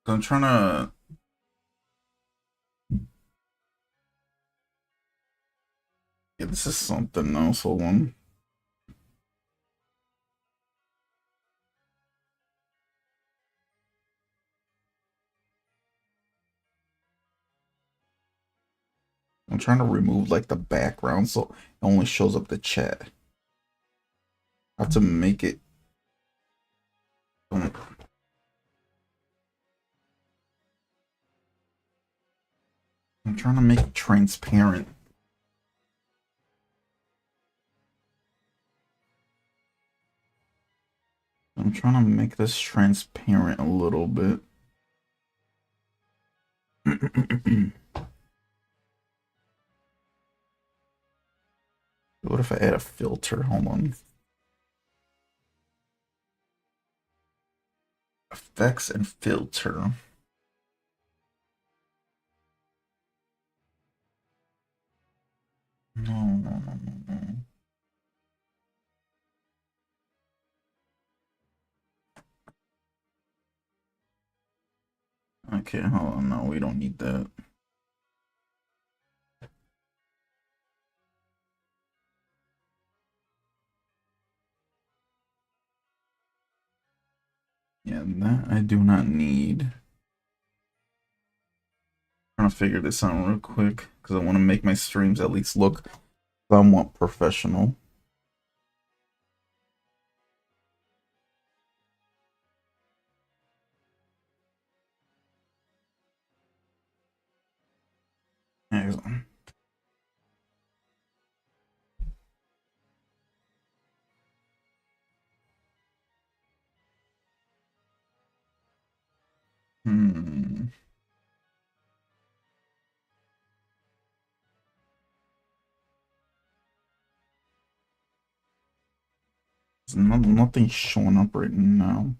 I'm trying to. Yeah, this is something else. Hold on. I'm trying to remove like the background so it only shows up the chat. I have to make it. I'm trying to make it transparent. I'm trying to make this transparent a little bit. What if I add a filter? Hold on. Effects and filter. No. Okay, hold on. No, we don't need that. Yeah, that I do not need. Trying to figure this out real quick because I want to make my streams at least look somewhat professional. Excellent. Hmm. Nothing's showing up right now.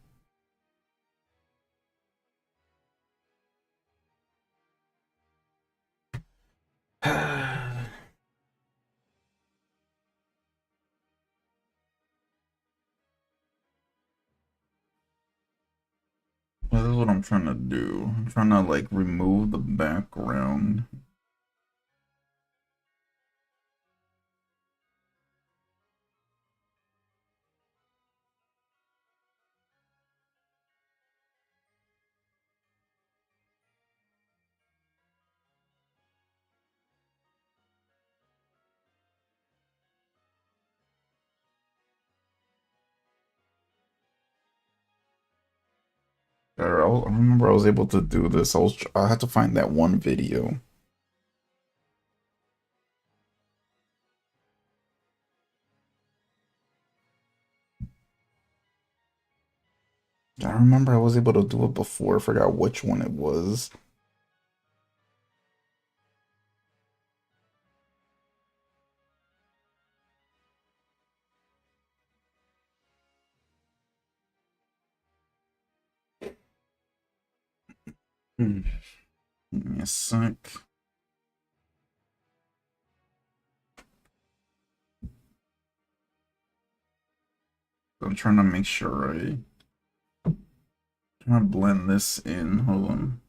This is what I'm trying to do. I'm trying to like remove the background. I remember I was able to do this. I had to find that one video. I remember I was able to do it before. I forgot which one it was. Give me a sec. I'm trying to make sure I'm trying to blend this in. Hold on.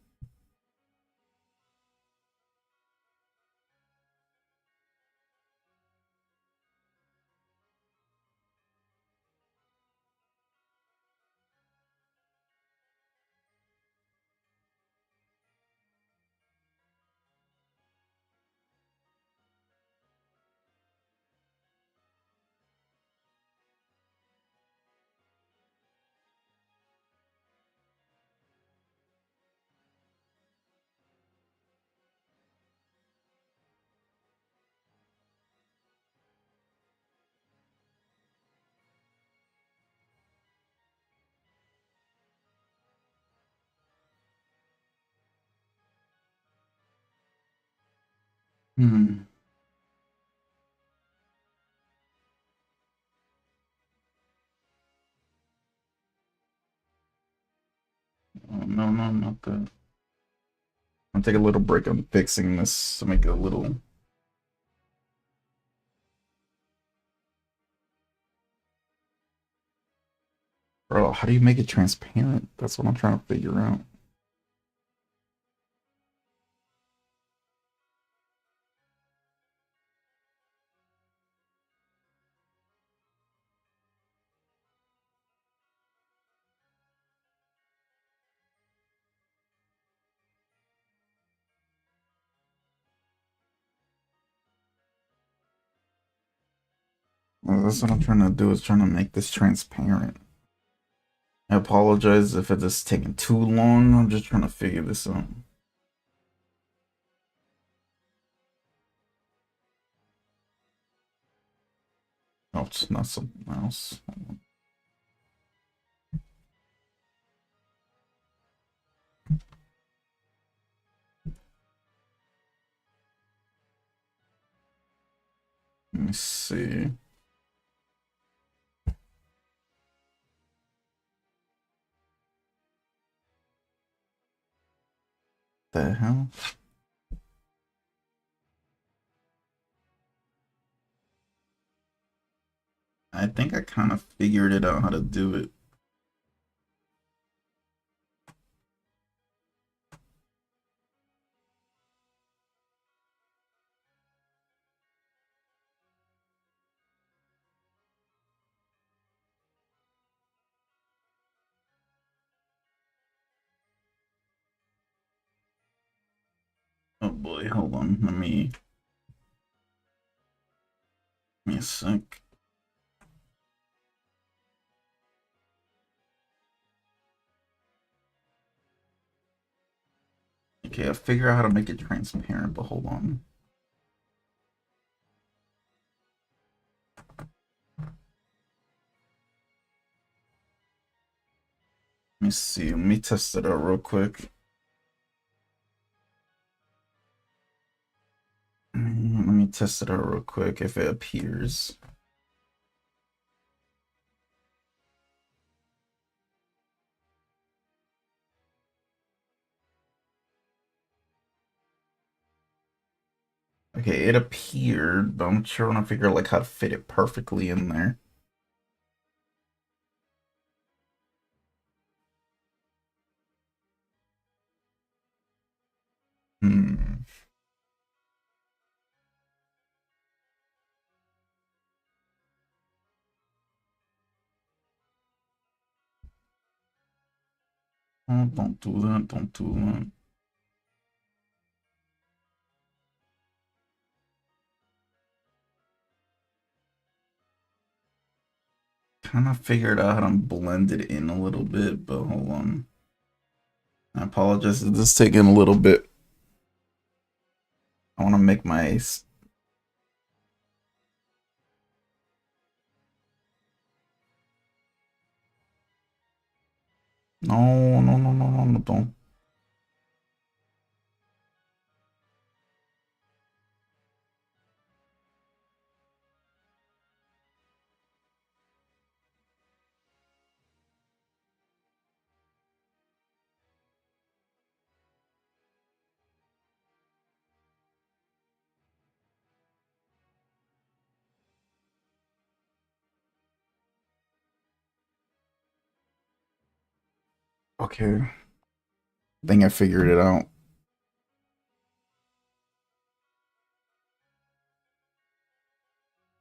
Hmm. Oh, no, not that. I'll take a little break on fixing this to make it a little. Bro, how do you make it transparent? That's what I'm trying to figure out. Well, that's what I'm trying to do, is trying to make this transparent. I apologize if it is taking too long. I'm just trying to figure this out. Oh, it's not something else. Let me see. The hell? I think I kind of figured it out how to do it. Oh boy, hold on. Let me give me a sec. Okay, I figure out how to make it transparent, but hold on. Let me see. Let me test it out real quick. Let me test it out real quick if it appears. Okay, it appeared, but I'm trying to figure out like how to fit it perfectly in there. Hmm. Oh, don't do that. Don't do that. Kind of figured out how to blend it in a little bit, but hold on. I apologize. This is taking a little bit. I want to make my. No, no, no, no, no, no, don't. Okay. I think I figured it out.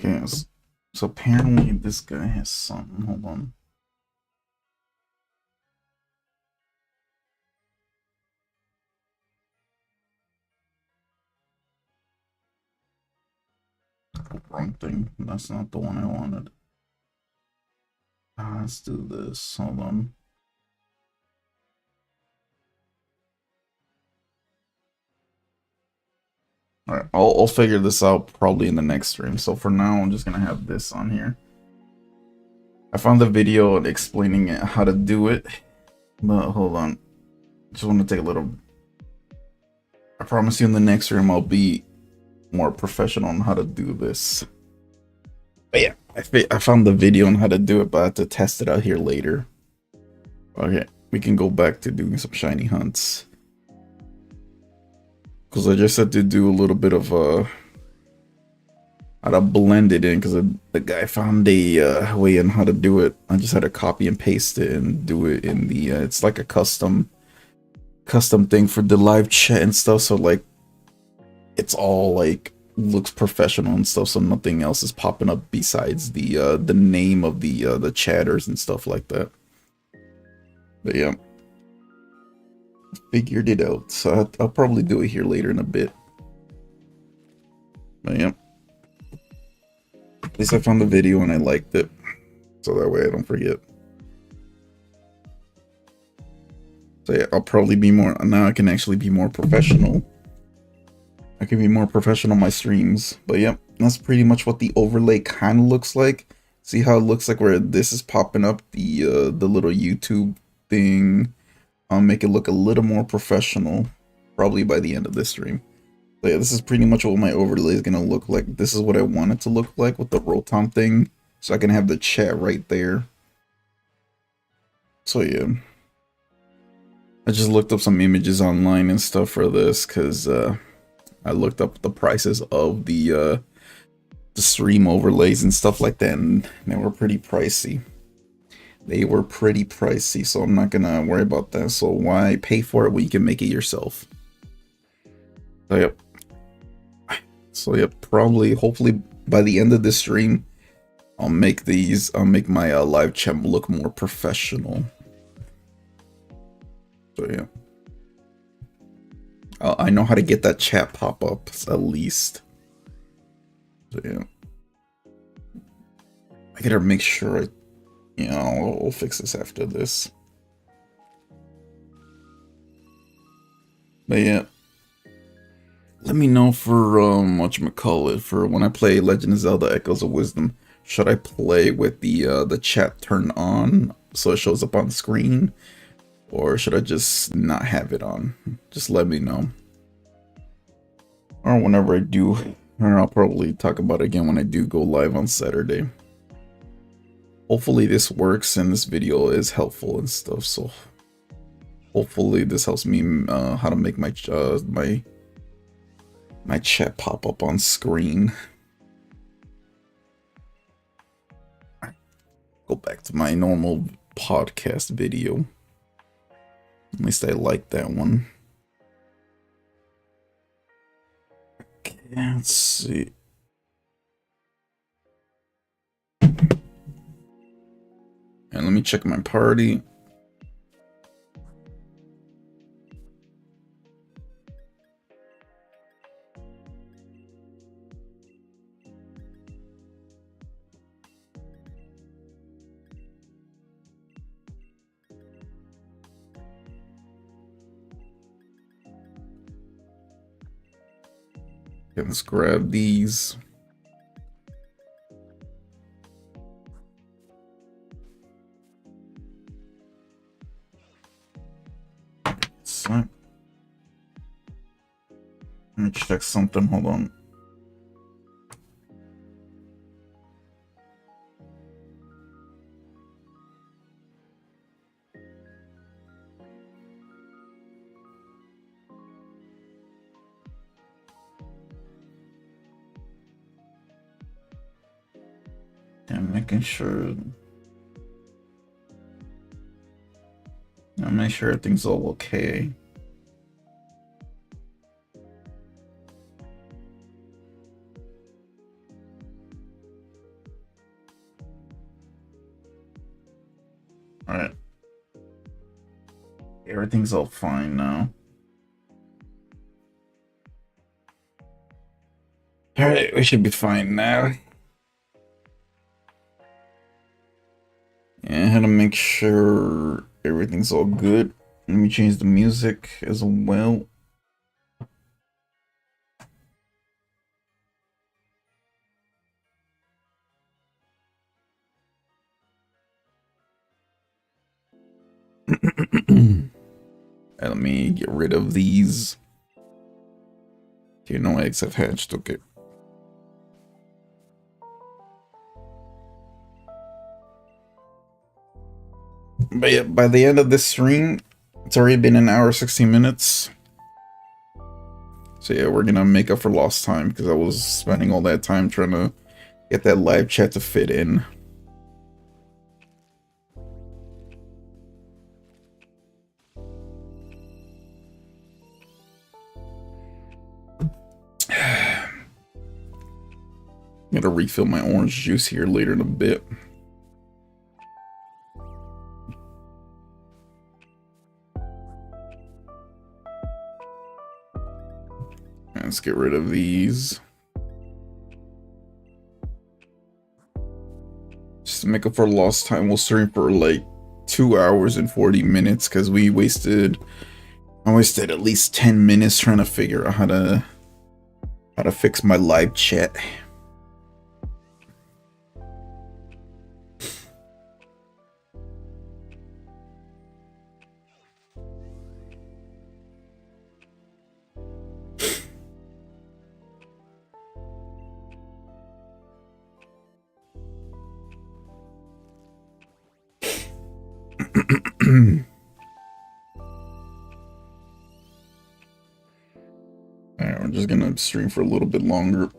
Okay, so apparently this guy has something. Hold on. Wrong thing. That's not the one I wanted. Let's do this. Hold on. All right, I'll figure this out probably in the next stream. So for now, I'm just gonna have this on here. I found the video explaining how to do it, but hold on. Just want to take a little. I promise you, in the next stream, I'll be more professional on how to do this. But yeah, I found the video on how to do it, but I have to test it out here later. Okay, we can go back to doing some shiny hunts. Because I just had to do a little bit of how to blend it in, because the guy found a way in how to do it. I just had to copy and paste it and do it in the it's like a custom thing for the live chat and stuff, so like it's all like looks professional and stuff, so nothing else is popping up besides the name of the chatters and stuff like that. But yeah, figured it out, so I'll probably do it here later in a bit. But yeah, at least I found the video and I liked it, so that way I don't forget. So yeah, I'll probably be more, now I can actually be more professional. I can be more professional on my streams. But yep, that's pretty much what the overlay kind of looks like. See how it looks like where this is popping up, the little YouTube thing. I'll make it look a little more professional, probably by the end of this stream. So yeah, this is pretty much what my overlay is gonna look like. This is what I want it to look like with the Rotom thing, so I can have the chat right there. So yeah, I just looked up some images online and stuff for this, because I looked up the prices of the stream overlays and stuff like that, and they were pretty pricey. So I'm not gonna worry about that. So why pay for it when you can make it yourself? So yep, probably, hopefully by the end of this stream, I'll make my live chat look more professional. So yeah. I know how to get that chat pop up, at least. So yeah. I gotta make sure I'll fix this after this. But yeah. Let me know for, whatchamacallit, for when I play Legend of Zelda Echoes of Wisdom. Should I play with the chat turned on so it shows up on the screen? Or should I just not have it on? Just let me know. Or whenever I do, or I'll probably talk about it again when I do go live on Saturday. Hopefully this works and this video is helpful and stuff, so hopefully this helps me how to make my chat pop up on screen. Go back to my normal podcast video. At least I like that one. Okay, let's see. And let me check my party. Okay, let's grab these. So, let me check something, hold on. And making sure everything's all okay. Alright. Everything's all fine now. Alright, we should be fine now. And I had to make sure everything's all good. Let me change the music as well. And let me get rid of these. Okay, no eggs have hatched, okay. But yeah, by the end of this stream, it's already been an hour 16 minutes. So yeah, we're gonna make up for lost time because I was spending all that time trying to get that live chat to fit in. I'm gonna refill my orange juice here later in a bit. Let's get rid of these. Just to make up for lost time, we'll stream for like 2 hours and 40 minutes because I wasted at least 10 minutes trying to figure out how to fix my live chat. Alright, we're just gonna stream for a little bit longer. I'm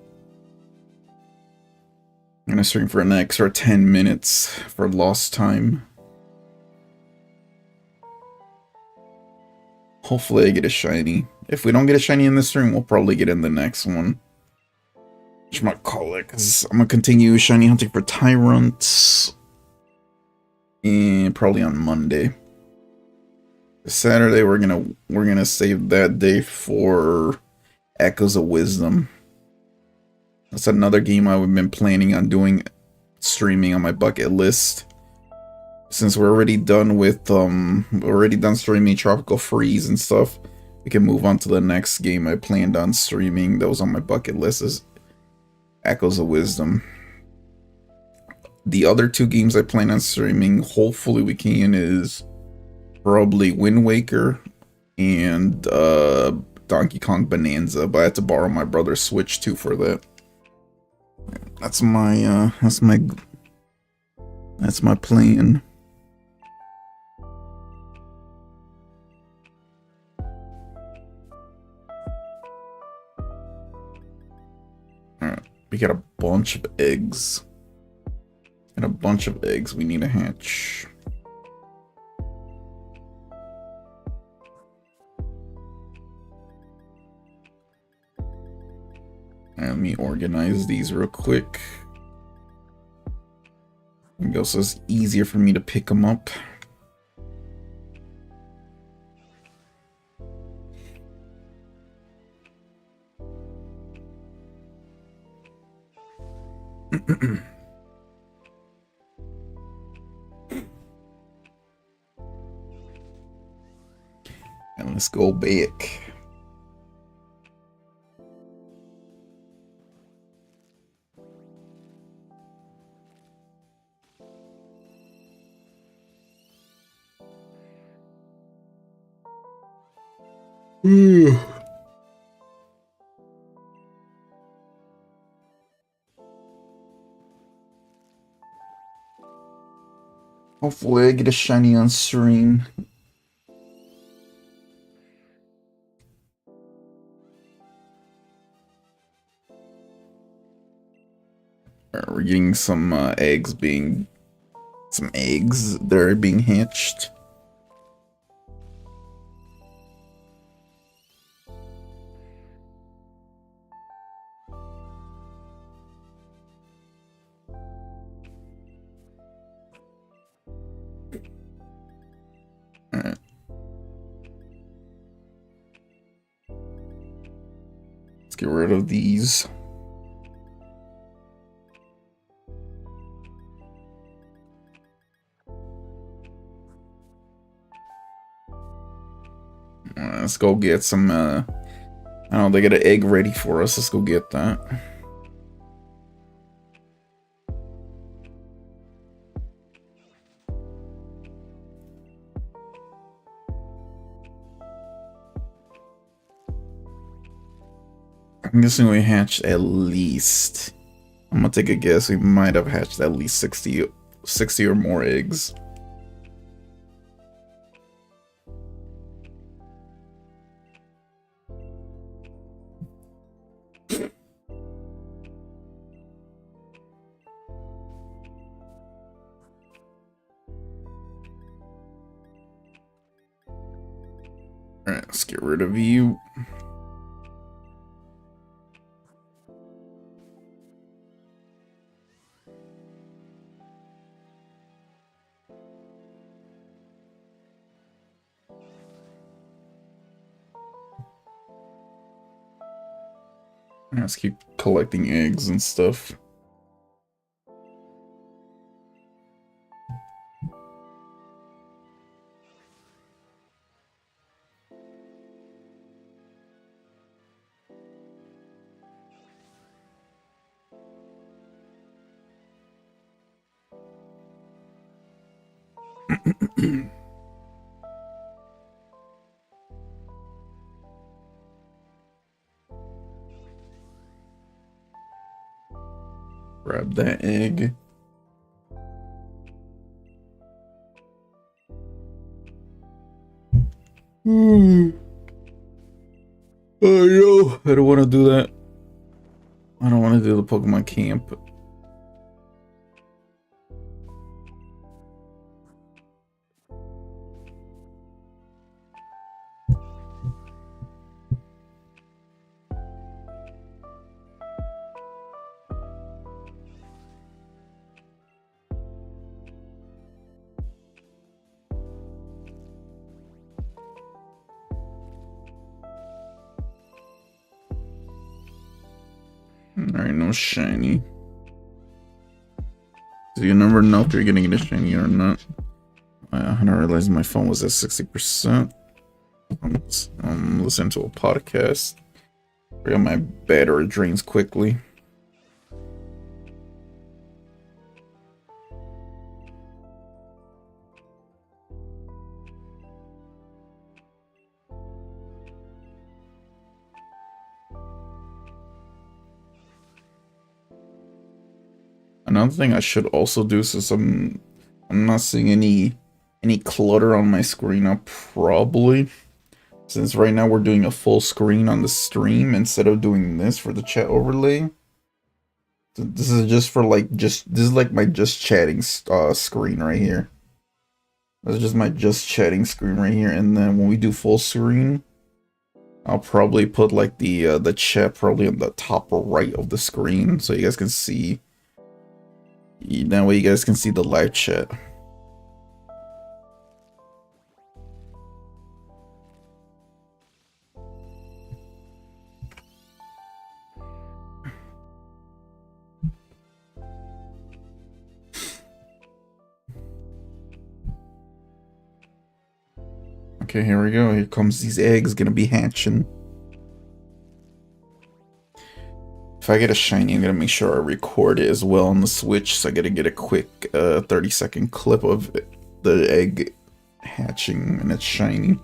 gonna stream for an extra 10 minutes for lost time. Hopefully I get a shiny. If we don't get a shiny in this stream, we'll probably get in the next one. Whatchamacallit, because I'm gonna continue shiny hunting for Tyrunt. And probably on Monday. Saturday we're gonna save that day for Echoes of Wisdom. That's another game I've been planning on doing streaming on my bucket list. Since we're already done with streaming Tropical Freeze and stuff, we can move on to the next game I planned on streaming that was on my bucket list is Echoes of Wisdom. The other two games I plan on streaming, hopefully we can, is probably Wind Waker and Donkey Kong Bonanza, but I had to borrow my brother's Switch too for that. That's my plan. Alright, we got a bunch of eggs. And a bunch of eggs we need to hatch. Let me organize these real quick. There we go, so it's easier for me to pick them up. And let's go back. Hopefully I get a shiny on stream. We're getting some eggs that are being hatched. Alright. Let's get rid of these. Let's go get some, I don't know, they got an egg ready for us. Let's go get that. I'm guessing we hatched at least, I'm gonna take a guess, we might have hatched at least 60 or more eggs. Alright, let's get rid of you. Let's keep collecting eggs and stuff. Grab that egg. Oh no, I don't want to do that. I don't want to do the Pokemon camp. Alright, no shiny. So you never know if you're gonna get a shiny or not. I didn't realize my phone was at 60%. I'm listening to a podcast. I got my battery drains quickly. Another thing I should also do, since I'm not seeing any clutter on my screen, I'll probably, since right now we're doing a full screen on the stream instead of doing this for the chat overlay. This is just for this is like my just chatting screen right here. This is just my just chatting screen right here, and then when we do full screen, I'll probably put like the chat probably on the top right of the screen so you guys can see. That way you guys can see the live chat. Okay, here we go. Here comes these eggs gonna be hatching. If I get a shiny, I'm gonna make sure I record it as well on the Switch, so I gotta get a quick 30-second clip of the egg hatching and it's shiny.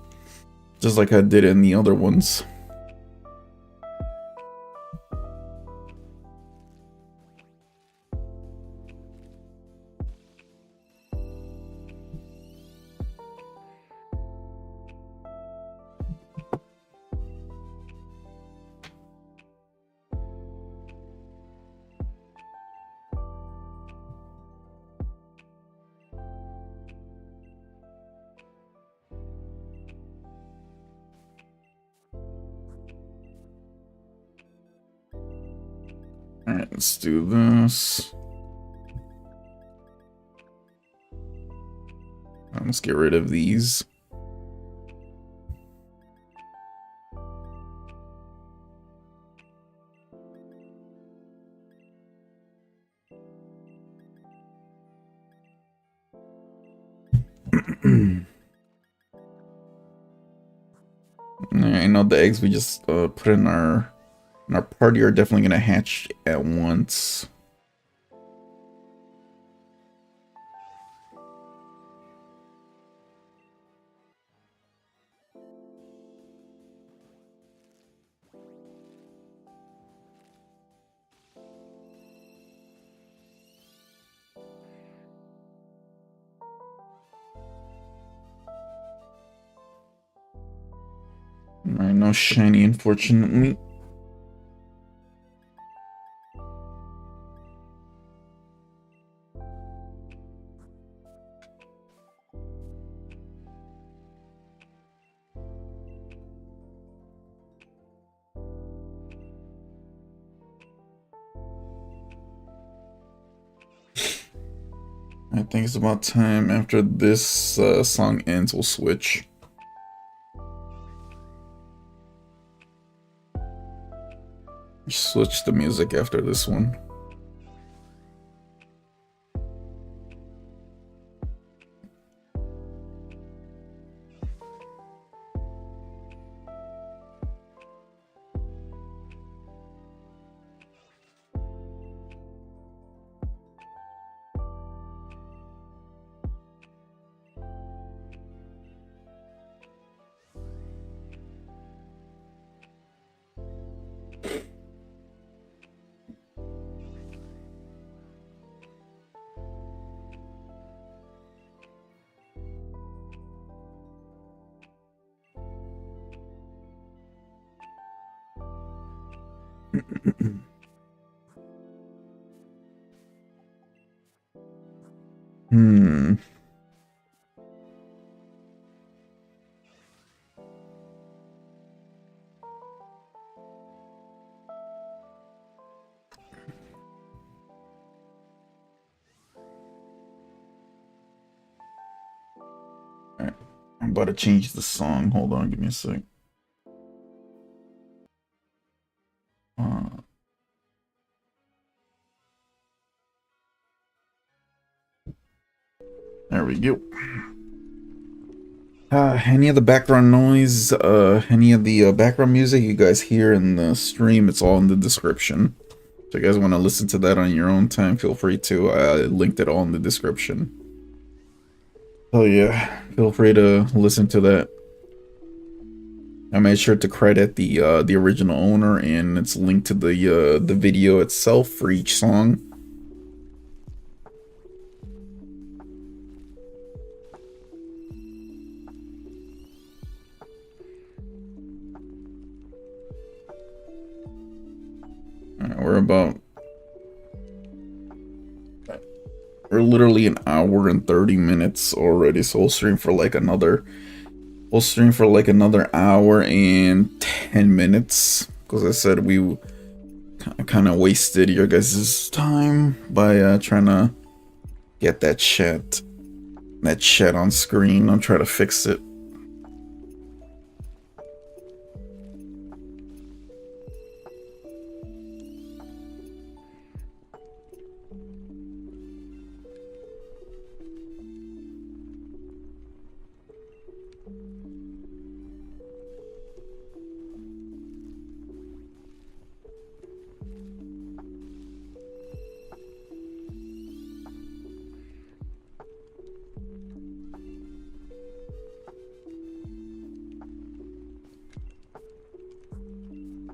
Just like I did in the other ones. Alright, let's do this. Let's get rid of these. I know the eggs we just put in our party are definitely gonna hatch at once. Alright, no shiny, unfortunately. I think it's about time after this song ends, we'll switch. Switch the music after this one. Hmm. Alright. I'm about to change the song. Hold on, give me a sec. There we go. Any of the background noise, any of the background music you guys hear in the stream, it's all in the description. So if you guys want to listen to that on your own time, feel free to. I linked it all in the description. So yeah, feel free to listen to that. I made sure to credit the original owner, and it's linked to the video itself for each song. We're literally an hour and 30 minutes already, so we'll stream for like another hour and 10 minutes, because I said we kind of wasted your guys' time by trying to get that chat on screen. I'll try to fix it.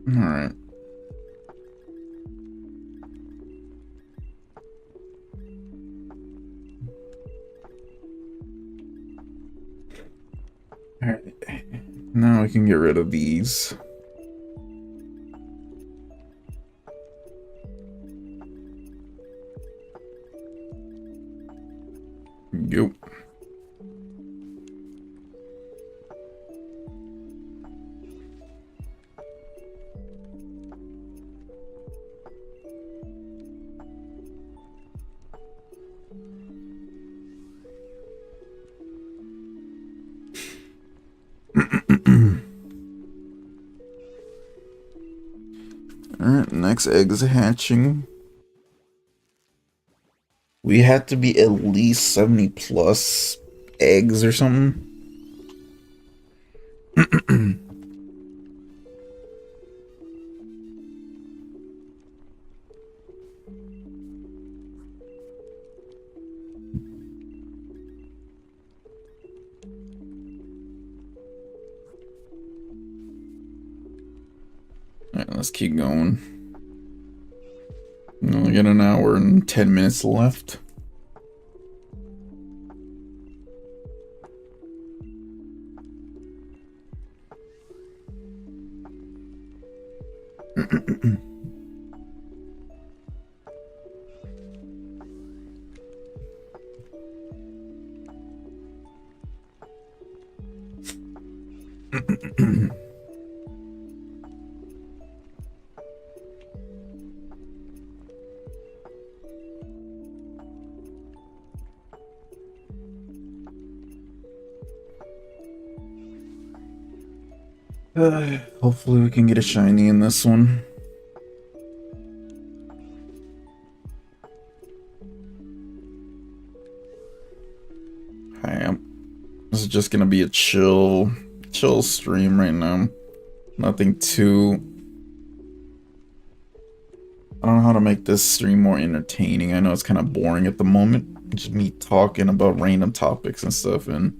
Alright. Alright. Now we can get rid of these. Yep. Alright, next egg's hatching. We had to be at least 70 plus eggs or something. Alright, let's keep going. We only got an hour and 10 minutes left. Hopefully we can get a shiny in this one. Hi, this is just gonna be a chill stream right now. Nothing too... I don't know how to make this stream more entertaining. I know it's kind of boring at the moment. Just me talking about random topics and stuff, and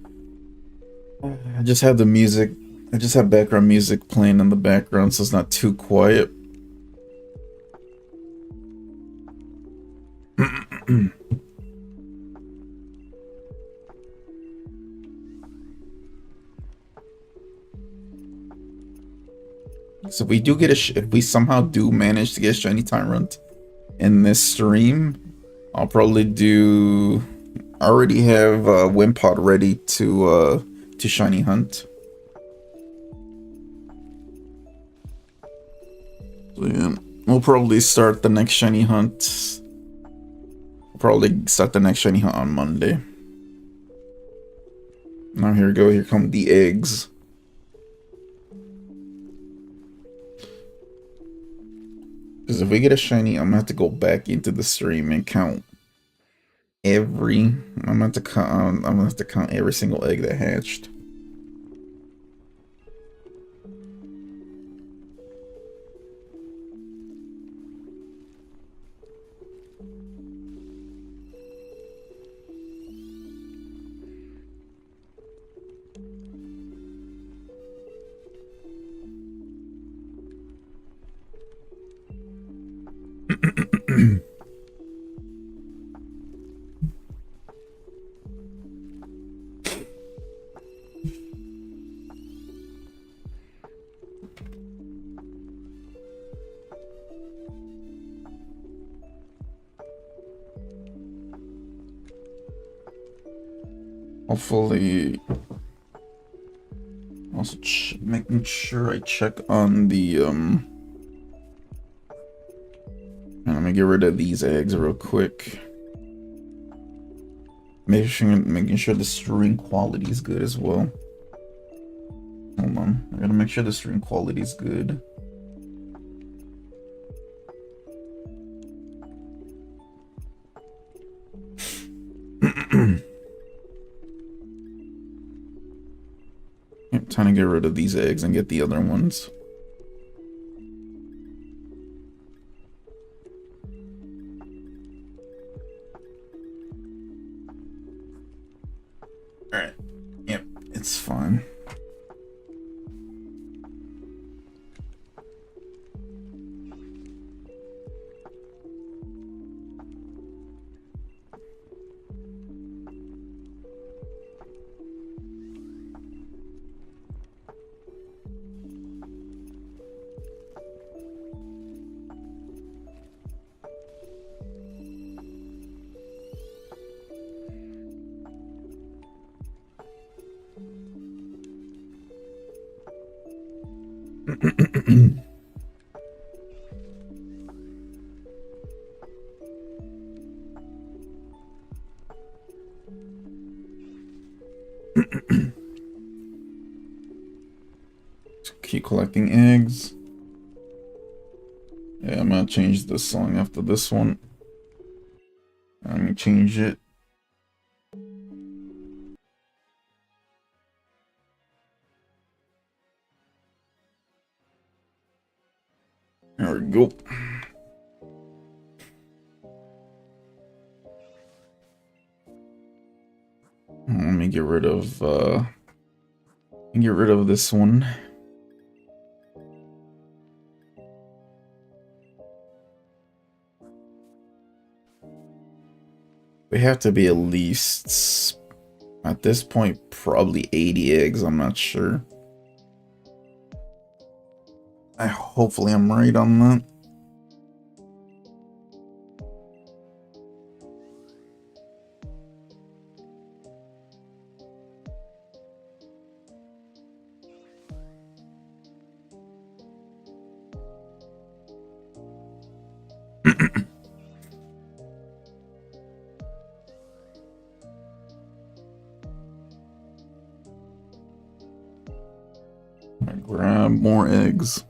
I just have the music. I just have background music playing in the background, so it's not too quiet. So if we do get if we somehow do manage to get a shiny Tyrunt in this stream, I'll probably do... I already have Wimpod ready to shiny hunt. So yeah, we'll probably start the next shiny hunt. We'll probably start the next shiny hunt on Monday. Now here we go. Here come the eggs. Because if we get a shiny, I'm gonna have to go back into the stream and count every... I'm gonna have to count every single egg that hatched. Hopefully, also making sure I check on the let me get rid of these eggs real quick. Making sure the string quality is good as well. Hold on, I gotta make sure the string quality is good. Time to get rid of these eggs and get the other ones. Alright. Yep, it's fine. Keep collecting eggs. Yeah, I'm gonna change this song after this one. Let me change it. There we go. Let me get rid of this one. We have to be at least, at this point, probably 80 eggs. I'm not sure. Hopefully I'm right on that. Grab more eggs.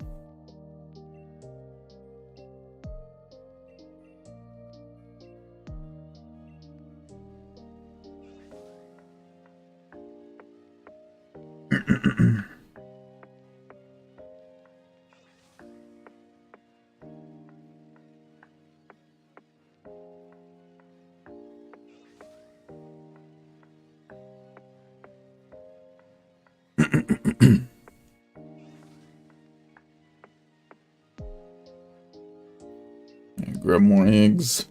Grab more eggs.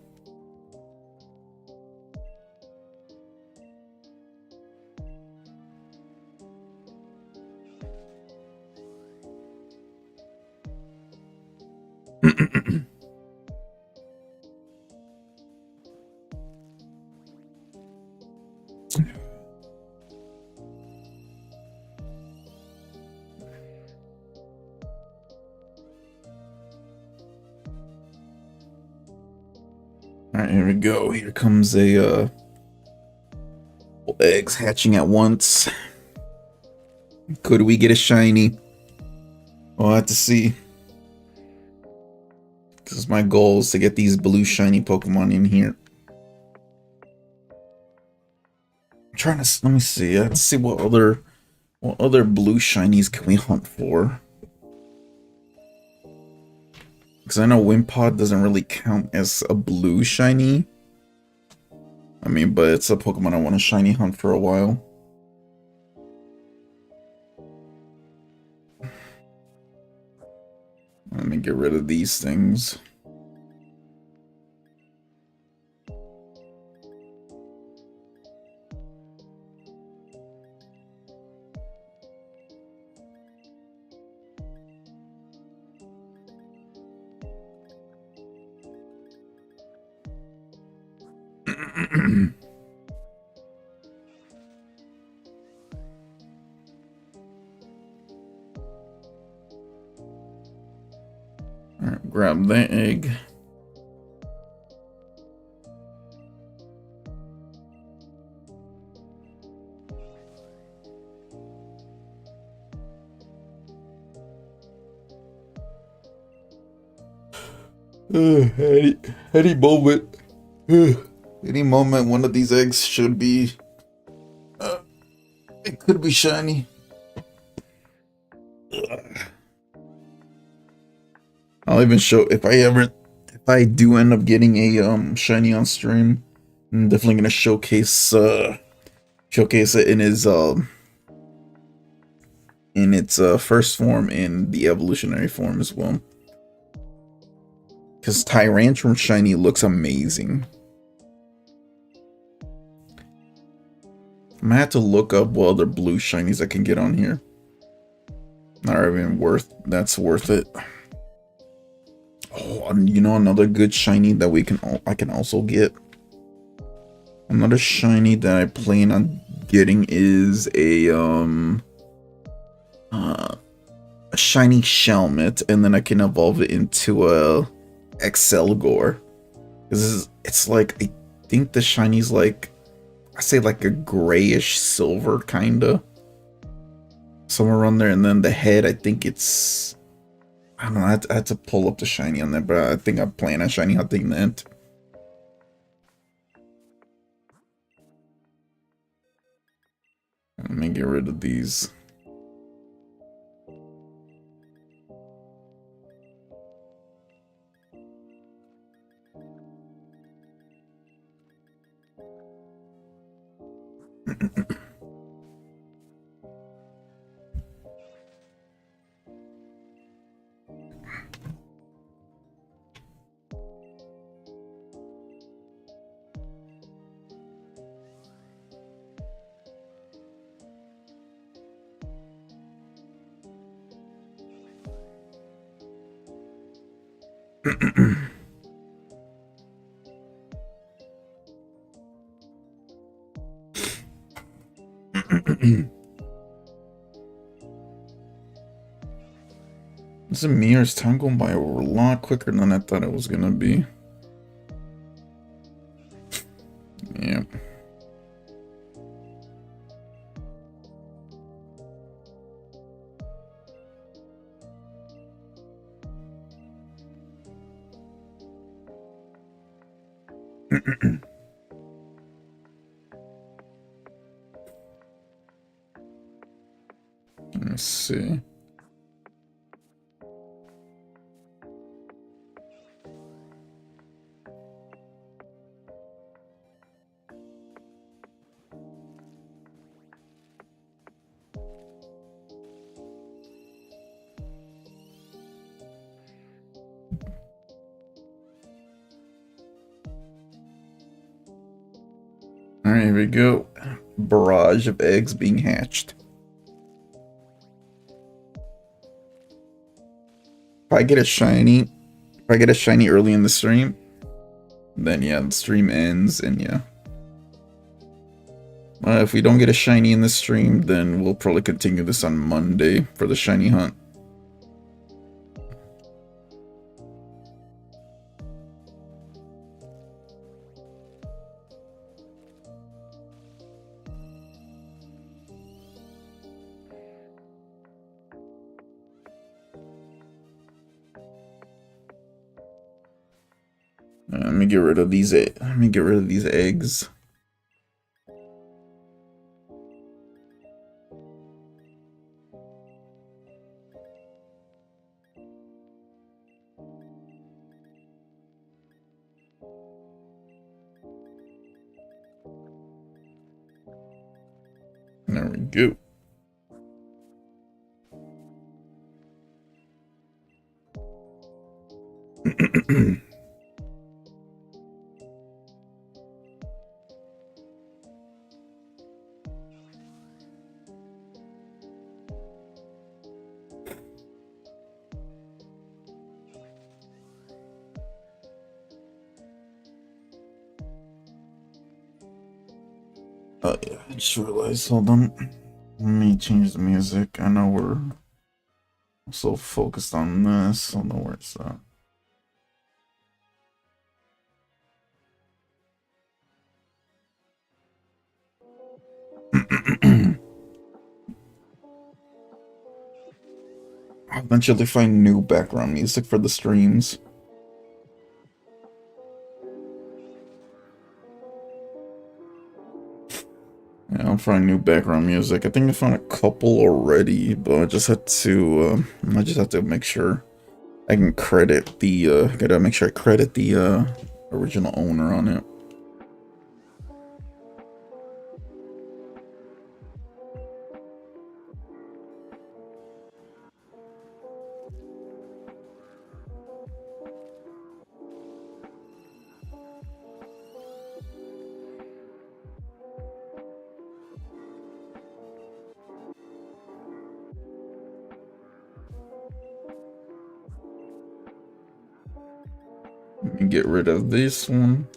Alright, here we go. Here comes a eggs hatching at once. Could we get a shiny? We'll have to see. Because my goal is to get these blue shiny Pokemon in here. I'm trying to, let me see. Let's see what other blue shinies can we hunt for. Because I know Wimpod doesn't really count as a blue shiny. I mean, but it's a Pokemon I want to shiny hunt for a while. Let me get rid of these things. Alright, grab that egg. Any moment. Any moment, one of these eggs should be. It could be shiny. I'll even show if I do end up getting a shiny on stream. I'm definitely gonna showcase it in its first form and the evolutionary form as well. Because Tyrunt from shiny looks amazing. I'm gonna have to look up what other blue shinies I can get on here. Not even that's worth it. Oh, you know another good shiny that I can also get. Another shiny that I plan on getting is a shiny Shelmet, and then I can evolve it into a Excelgor. It's like, I think the shiny's like, I say like a grayish silver kinda. Somewhere around there, and then the head, I think it's, I don't know, I had to pull up the shiny on that, but I think I plan on shiny hunting that. Let me get rid of these. This is Mirror's time going by a lot quicker than I thought it was gonna be. Yeah. Let me see. Alright, here we go. Barrage of eggs being hatched. If I get a shiny early in the stream, then yeah, the stream ends, and yeah. If we don't get a shiny in the stream, then we'll probably continue this on Monday for the shiny hunt. Let me get rid of these. Let me get rid of these eggs. There we go. Oh yeah, I just realized, hold on. Let me change the music. I know we're so focused on this. I don't know where it's at. I'll eventually find new background music for the streams. Yeah, I'll find new background music. I think I found a couple already, but I just had to make sure I can credit the gotta make sure I credit the original owner on it. Let me get rid of this one.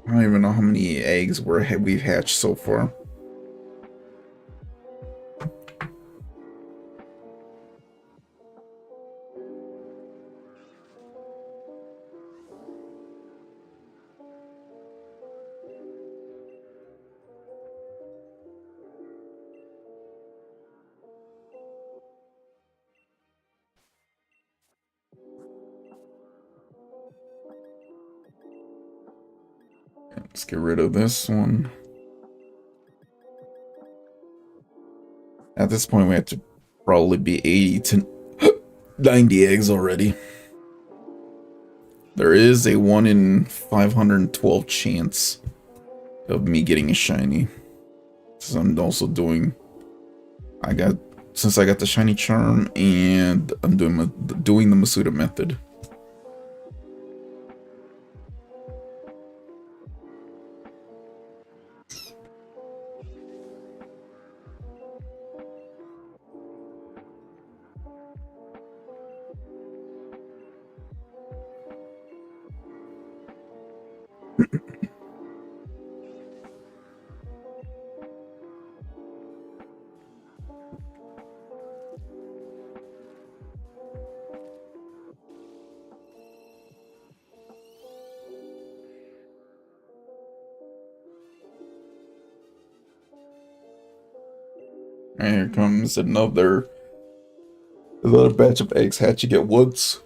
I don't even know how many eggs we've hatched so far. Let's get rid of this one. At this point, we have to probably be 80 to 90 eggs already. There is a 1 in 512 chance of me getting a shiny. So I'm also doing... Since I got the shiny charm, and I'm doing the Masuda method. And here comes another batch of eggs hatching at once.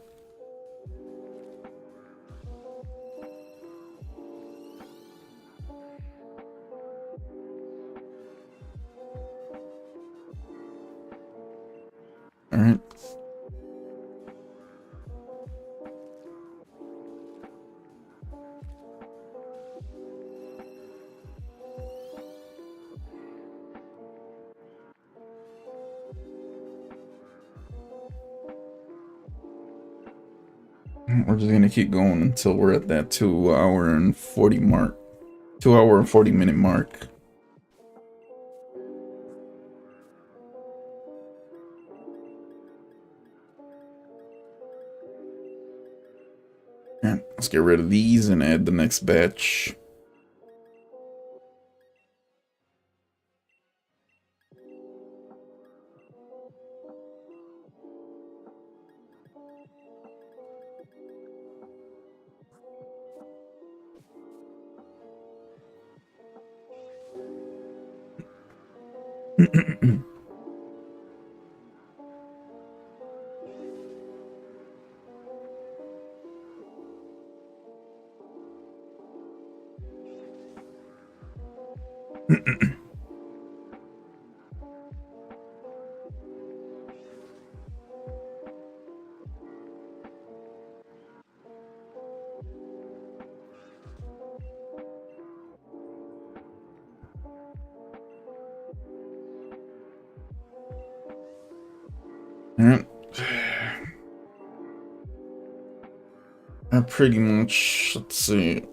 Alright. We're just gonna keep going until we're at that 2 hour and 40 mark. 2 hour and 40 minute mark. Alright, let's get rid of these and add the next batch. Alright. I pretty much, let's see.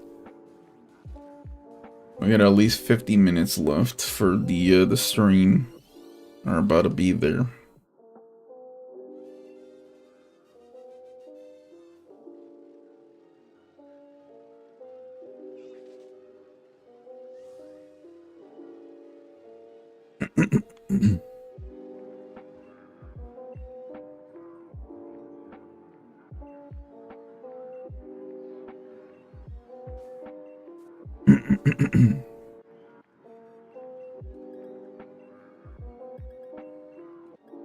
We got at least 50 minutes left for the stream. Are about to be there.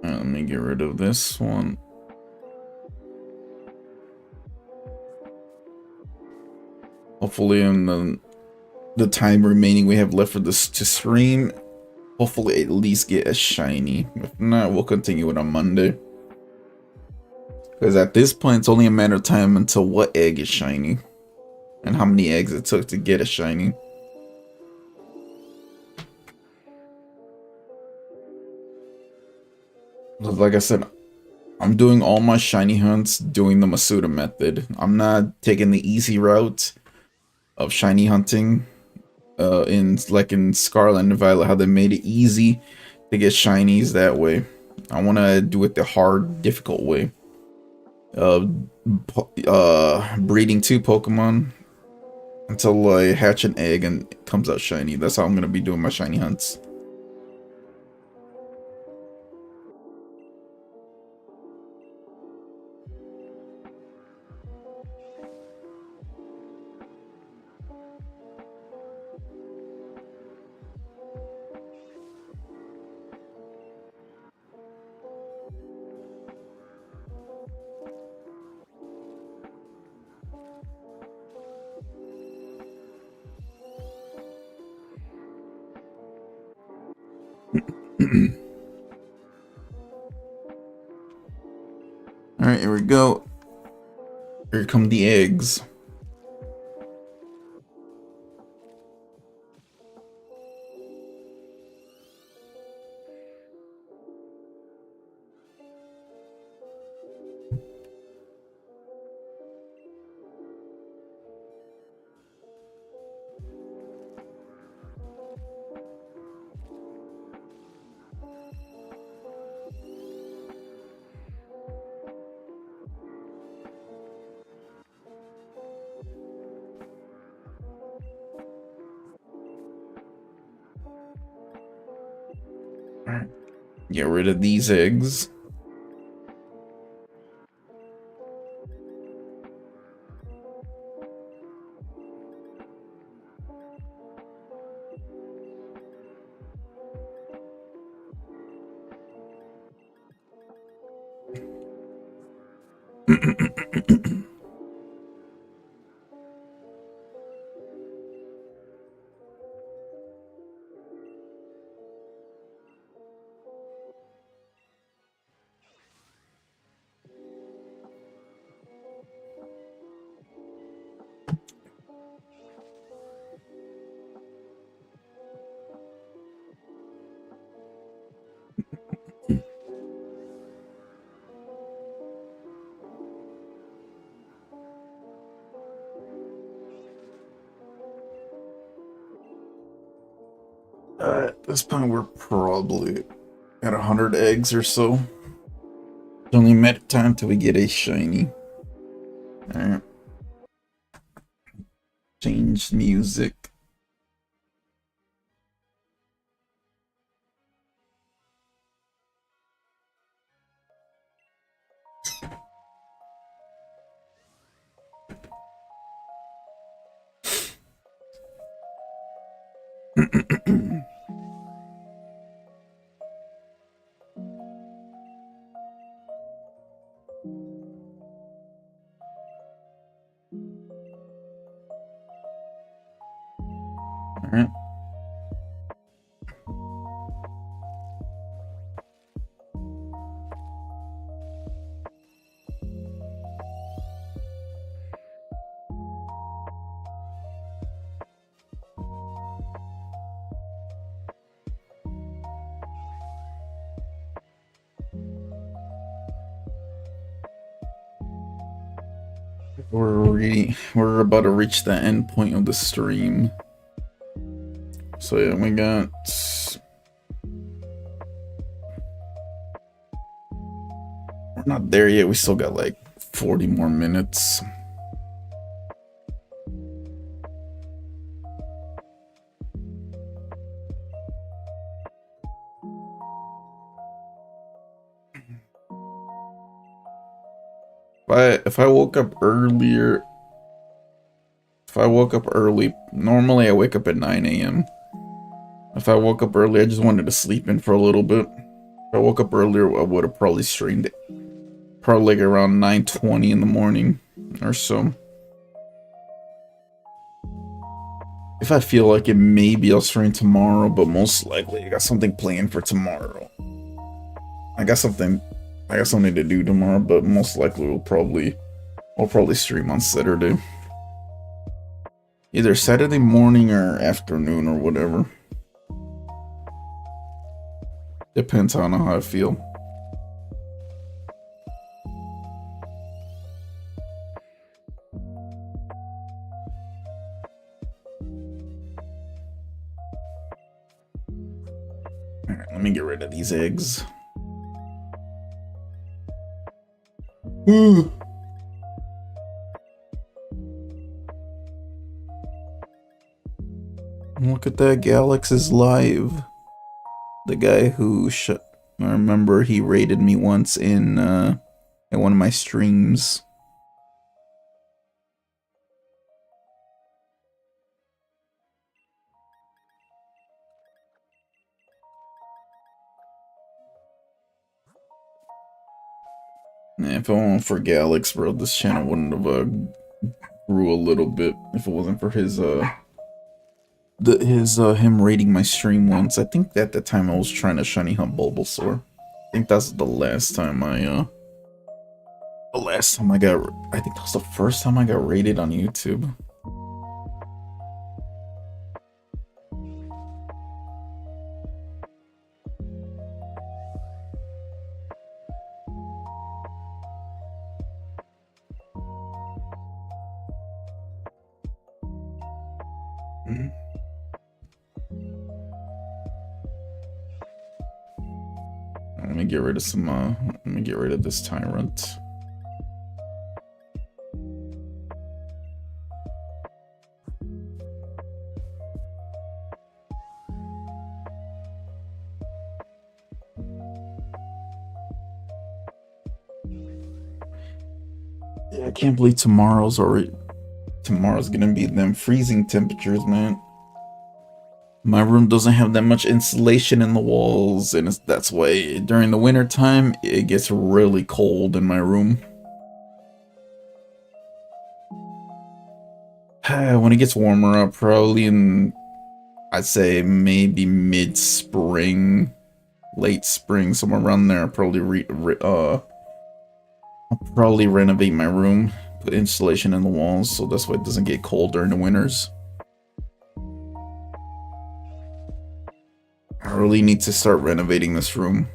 Let me get rid of this one. Hopefully in the time remaining we have left for this to stream, hopefully at least get a shiny. If not, we'll continue it on Monday. Because at this point, it's only a matter of time until what egg is shiny. And how many eggs it took to get a shiny. Like I said, I'm doing all my shiny hunts doing the Masuda method. I'm not taking the easy route of shiny hunting. In Scarlet and Violet, how they made it easy to get shinies that way. I want to do it the hard, difficult way. Breeding 2 Pokemon until I hatch an egg and it comes out shiny. That's how I'm gonna be doing my shiny hunts. Alright, here we go. Here come the eggs. Get rid of these eggs. At this point, we're probably at 100 eggs or so. It's only a matter of time till we get a shiny. Alright. Change music. Alright. We're about to reach the end point of the stream. So yeah, we got we're not there yet, we still got like 40 more minutes. If I woke up earlier, normally I wake up at 9 a.m. If I woke up early, I just wanted to sleep in for a little bit. If I woke up earlier, I would have probably streamed it. Probably like around 9:20 in the morning or so. If I feel like it, maybe I'll stream tomorrow, but most likely I got something planned for tomorrow. I got something to do tomorrow, but most likely I'll probably stream on Saturday. Either Saturday morning or afternoon or whatever. Depends on how I feel. Alright, let me get rid of these eggs. Look at that, Galax is live. The guy who I remember he raided me once in one of my streams. Yeah, if it wasn't for Galax, bro, this channel wouldn't have grew a little bit if it wasn't for him raiding my stream once. I think at the time I was trying to shiny hunt Bulbasaur. I think that's the last time I got. I think that was the first time I got raided on YouTube. Let me get rid of some, let me get rid of this Tyrunt. Yeah, I can't believe tomorrow's gonna be them freezing temperatures, man. My room doesn't have that much insulation in the walls, and that's why during the winter time it gets really cold in my room. When it gets warmer up, probably in, I'd say maybe mid-spring, late spring, somewhere around there. I'll probably renovate my room, put insulation in the walls, so that's why it doesn't get cold during the winters. I really need to start renovating this room.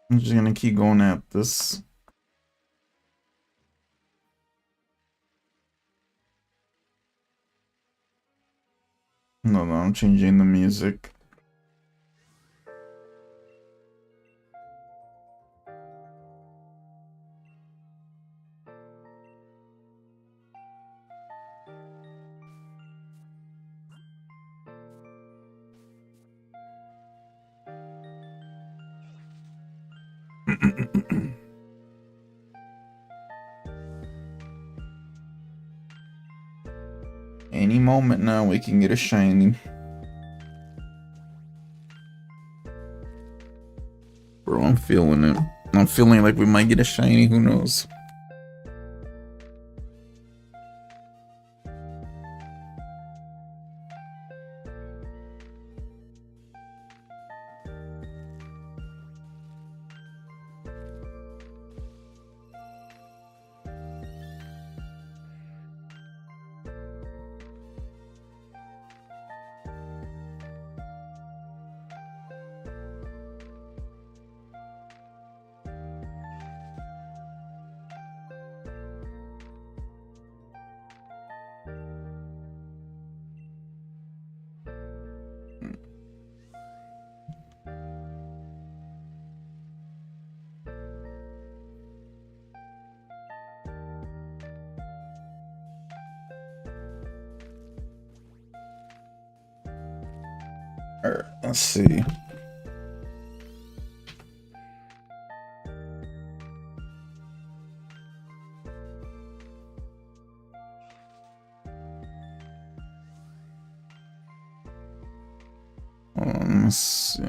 I'm just gonna keep going at this. No, I'm changing the music. Any moment now we can get a shiny. Bro, I'm feeling it. I'm feeling like we might get a shiny, who knows? Alright, let's see. Let's see.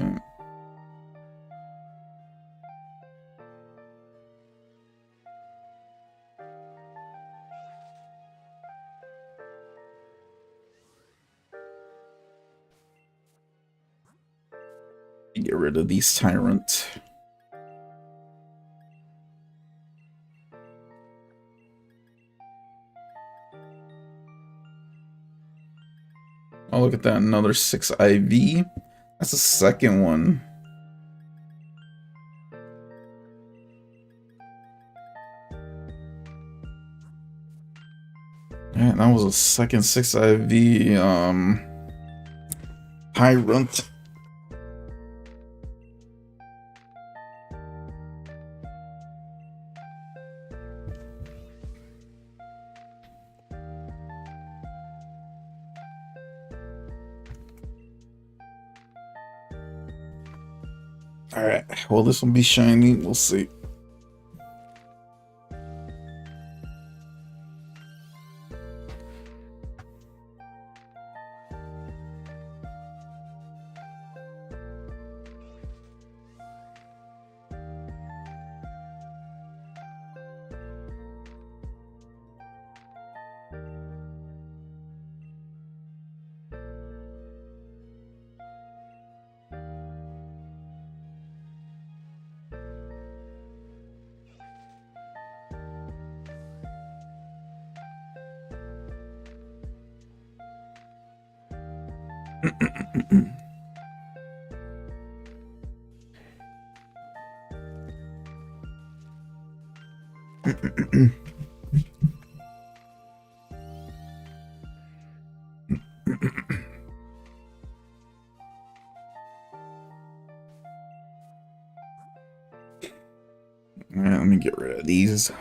Get rid of these Tyrunt. Oh, look at that, another 6 IV. That's the second one. Yeah, that was a second 6 IV, Tyrunt. Alright, well, this will be shiny. We'll see. Let me get rid of these.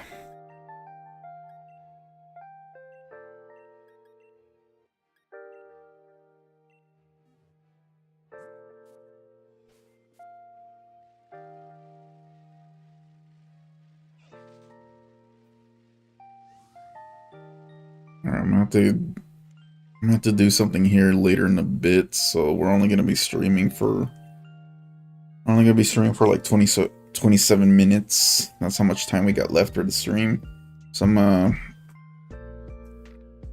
Alright, I'm gonna have to do something here later in a bit, so we're only gonna be streaming for like 27 minutes. That's how much time we got left for the stream.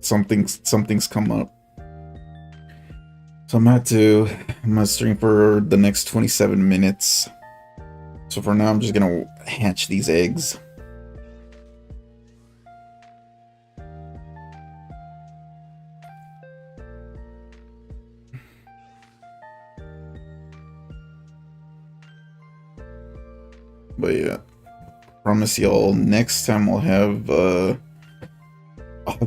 Something's come up. So I'm gonna stream for the next 27 minutes. So for now I'm just gonna hatch these eggs. But yeah, promise y'all next time I'll have the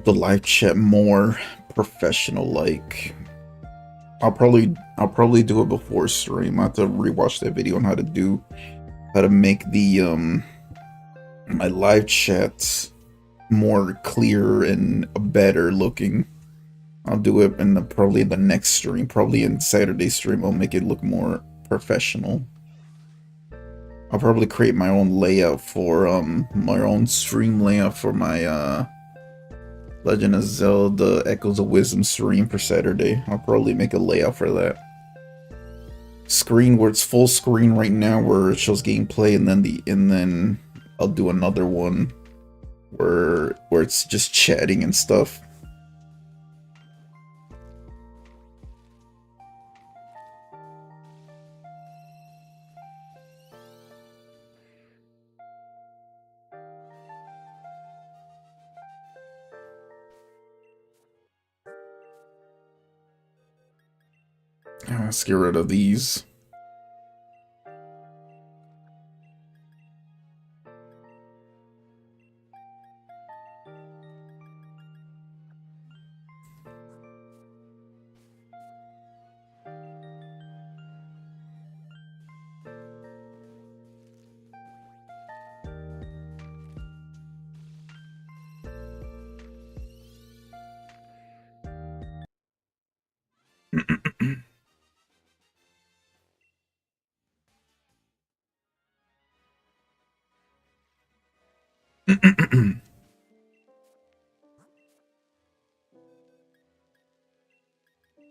live chat more professional like. I'll probably do it before stream. I have to rewatch that video on how to make the my live chats more clear and better looking. I'll do it in probably the next stream, probably in Saturday stream. I'll make it look more professional. I'll probably create my own layout for my own stream layout for my Legend of Zelda Echoes of Wisdom stream for Saturday. I'll probably make a layout for that. Screen where it's full screen right now where it shows gameplay, and then I'll do another one where it's just chatting and stuff. Let's get rid of these.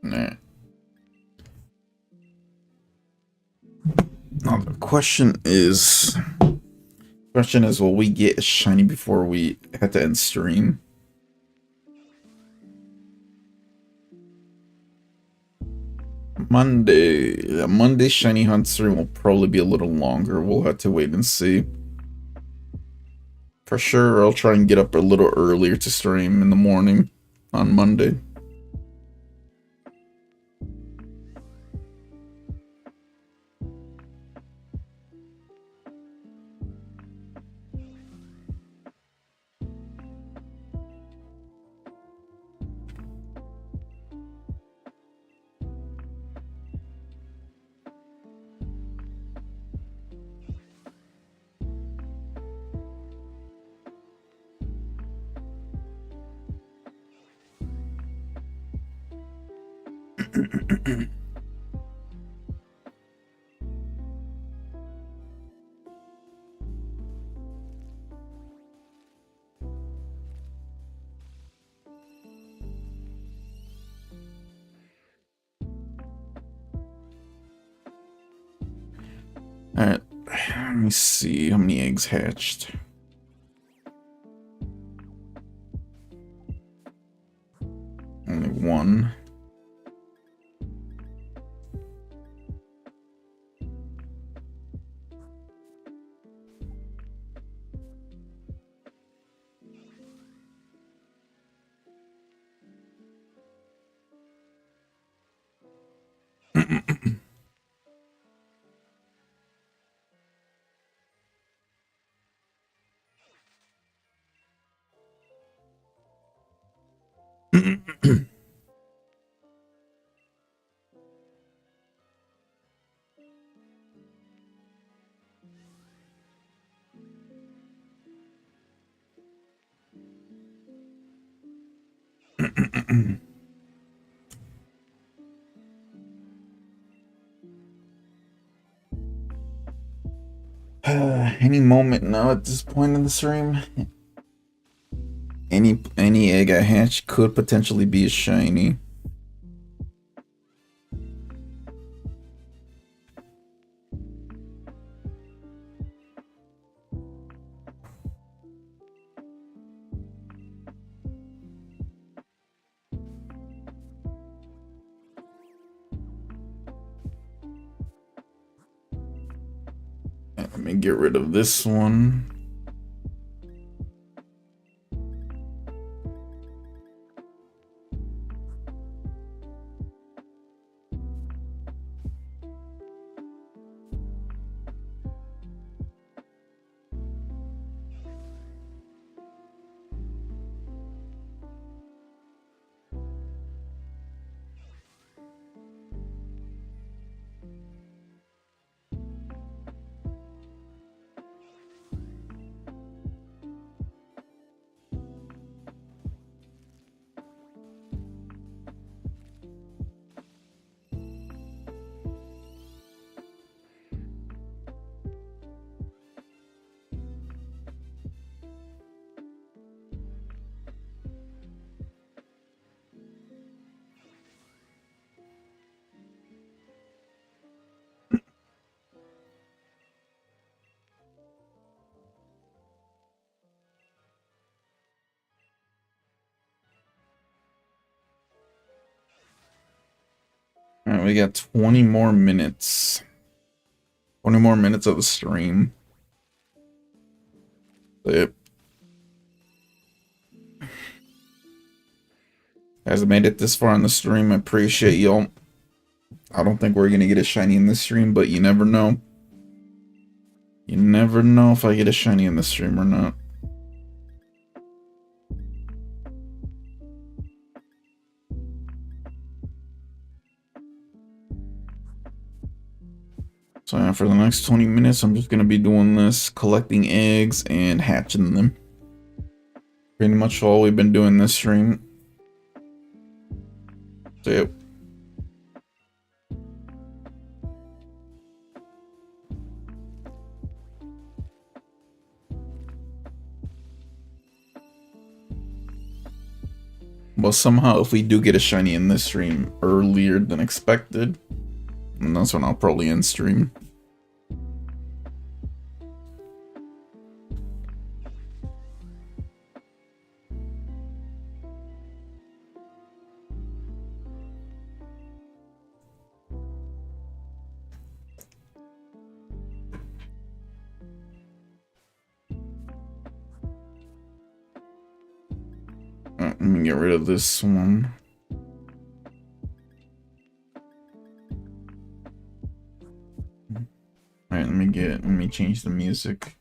Nah. Now the question is, will we get a shiny before we have to end stream? Monday shiny hunt stream will probably be a little longer. We'll have to wait and see. For sure, I'll try and get up a little earlier to stream in the morning on Monday. Alright, let me see how many eggs hatched. Only one. Any moment now at this point in the stream, any egg I hatch could potentially be a shiny. Let me get rid of this one. Alright, we got 20 more minutes. 20 more minutes of the stream. Yep. Guys, I made it this far in the stream. I appreciate y'all. I don't think we're gonna get a shiny in this stream, but you never know. You never know if I get a shiny in the stream or not. So yeah, for the next 20 minutes, I'm just gonna be doing this, collecting eggs and hatching them. Pretty much all we've been doing this stream. So yep. Well, somehow if we do get a shiny in this stream earlier than expected, and that's when I'll probably end stream. Let me get rid of this one. Alright, let me change the music.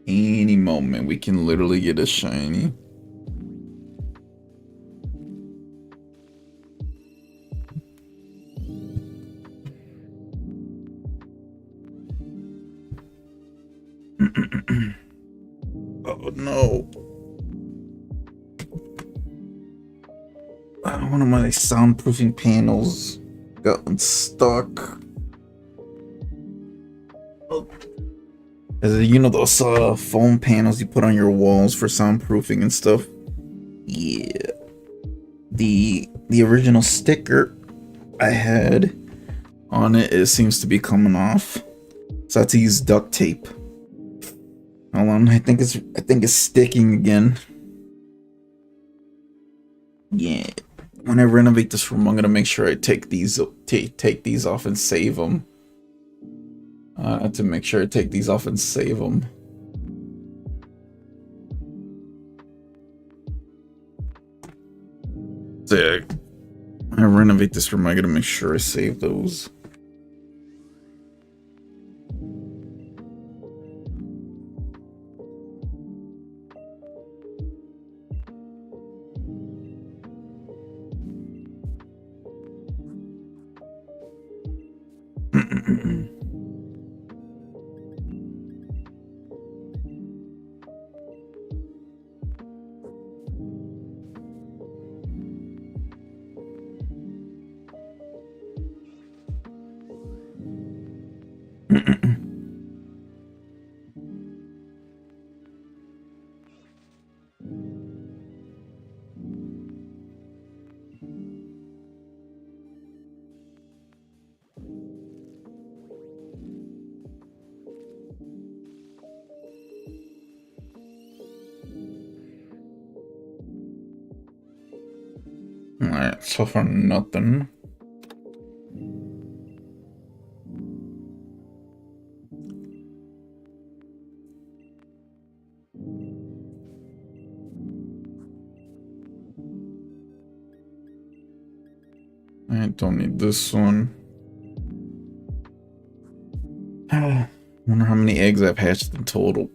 Any moment we can literally get a shiny. Oh no. One of my soundproofing panels got stuck. You know those foam panels you put on your walls for soundproofing and stuff? Yeah. The original sticker I had on it seems to be coming off. So I had to use duct tape. Hold on, I think it's sticking again. Yeah. When I renovate this room, I'm gonna make sure I take these off and save them. To make sure I take these off and save them. So, when I renovate this room, I gotta make sure I save those. Alright, so far nothing. I don't need this one. Wonder how many eggs I've hatched in total.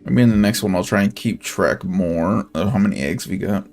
Maybe in the next one I'll try and keep track more of how many eggs we got.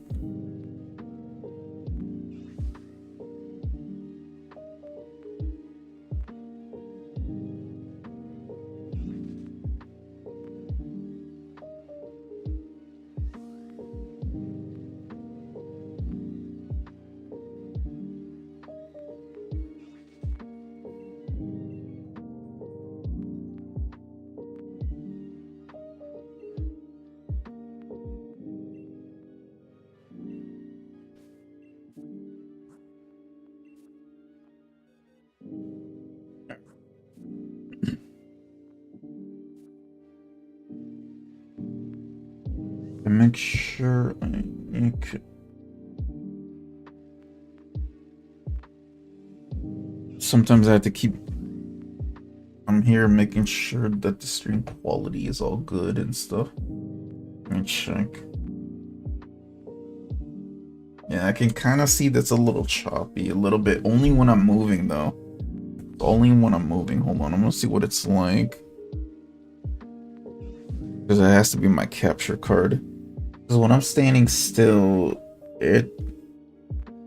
To make sure I could... Sometimes I have to keep... I'm here making sure that the stream quality is all good and stuff. Let me check. Yeah, I can kind of see that's a little choppy, a little bit. Only when I'm moving, though. Only when I'm moving. Hold on, I'm gonna see what it's like. Because it has to be my capture card. Because when I'm standing still, it...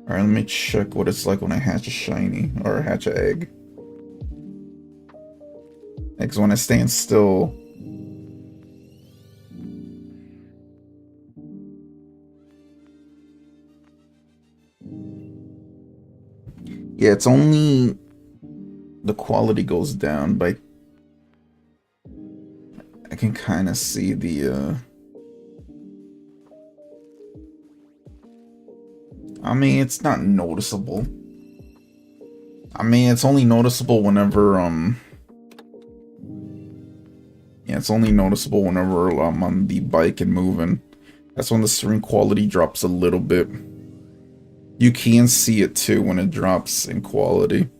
Alright, let me check what it's like when I hatch a shiny, or hatch an egg. Because when I stand still... Yeah, it's only... The quality goes down, but... I can kind of see the, I mean, it's not noticeable. I mean, it's only noticeable whenever, yeah, it's only noticeable whenever I'm on the bike and moving. That's when the stream quality drops a little bit. You can see it too when it drops in quality.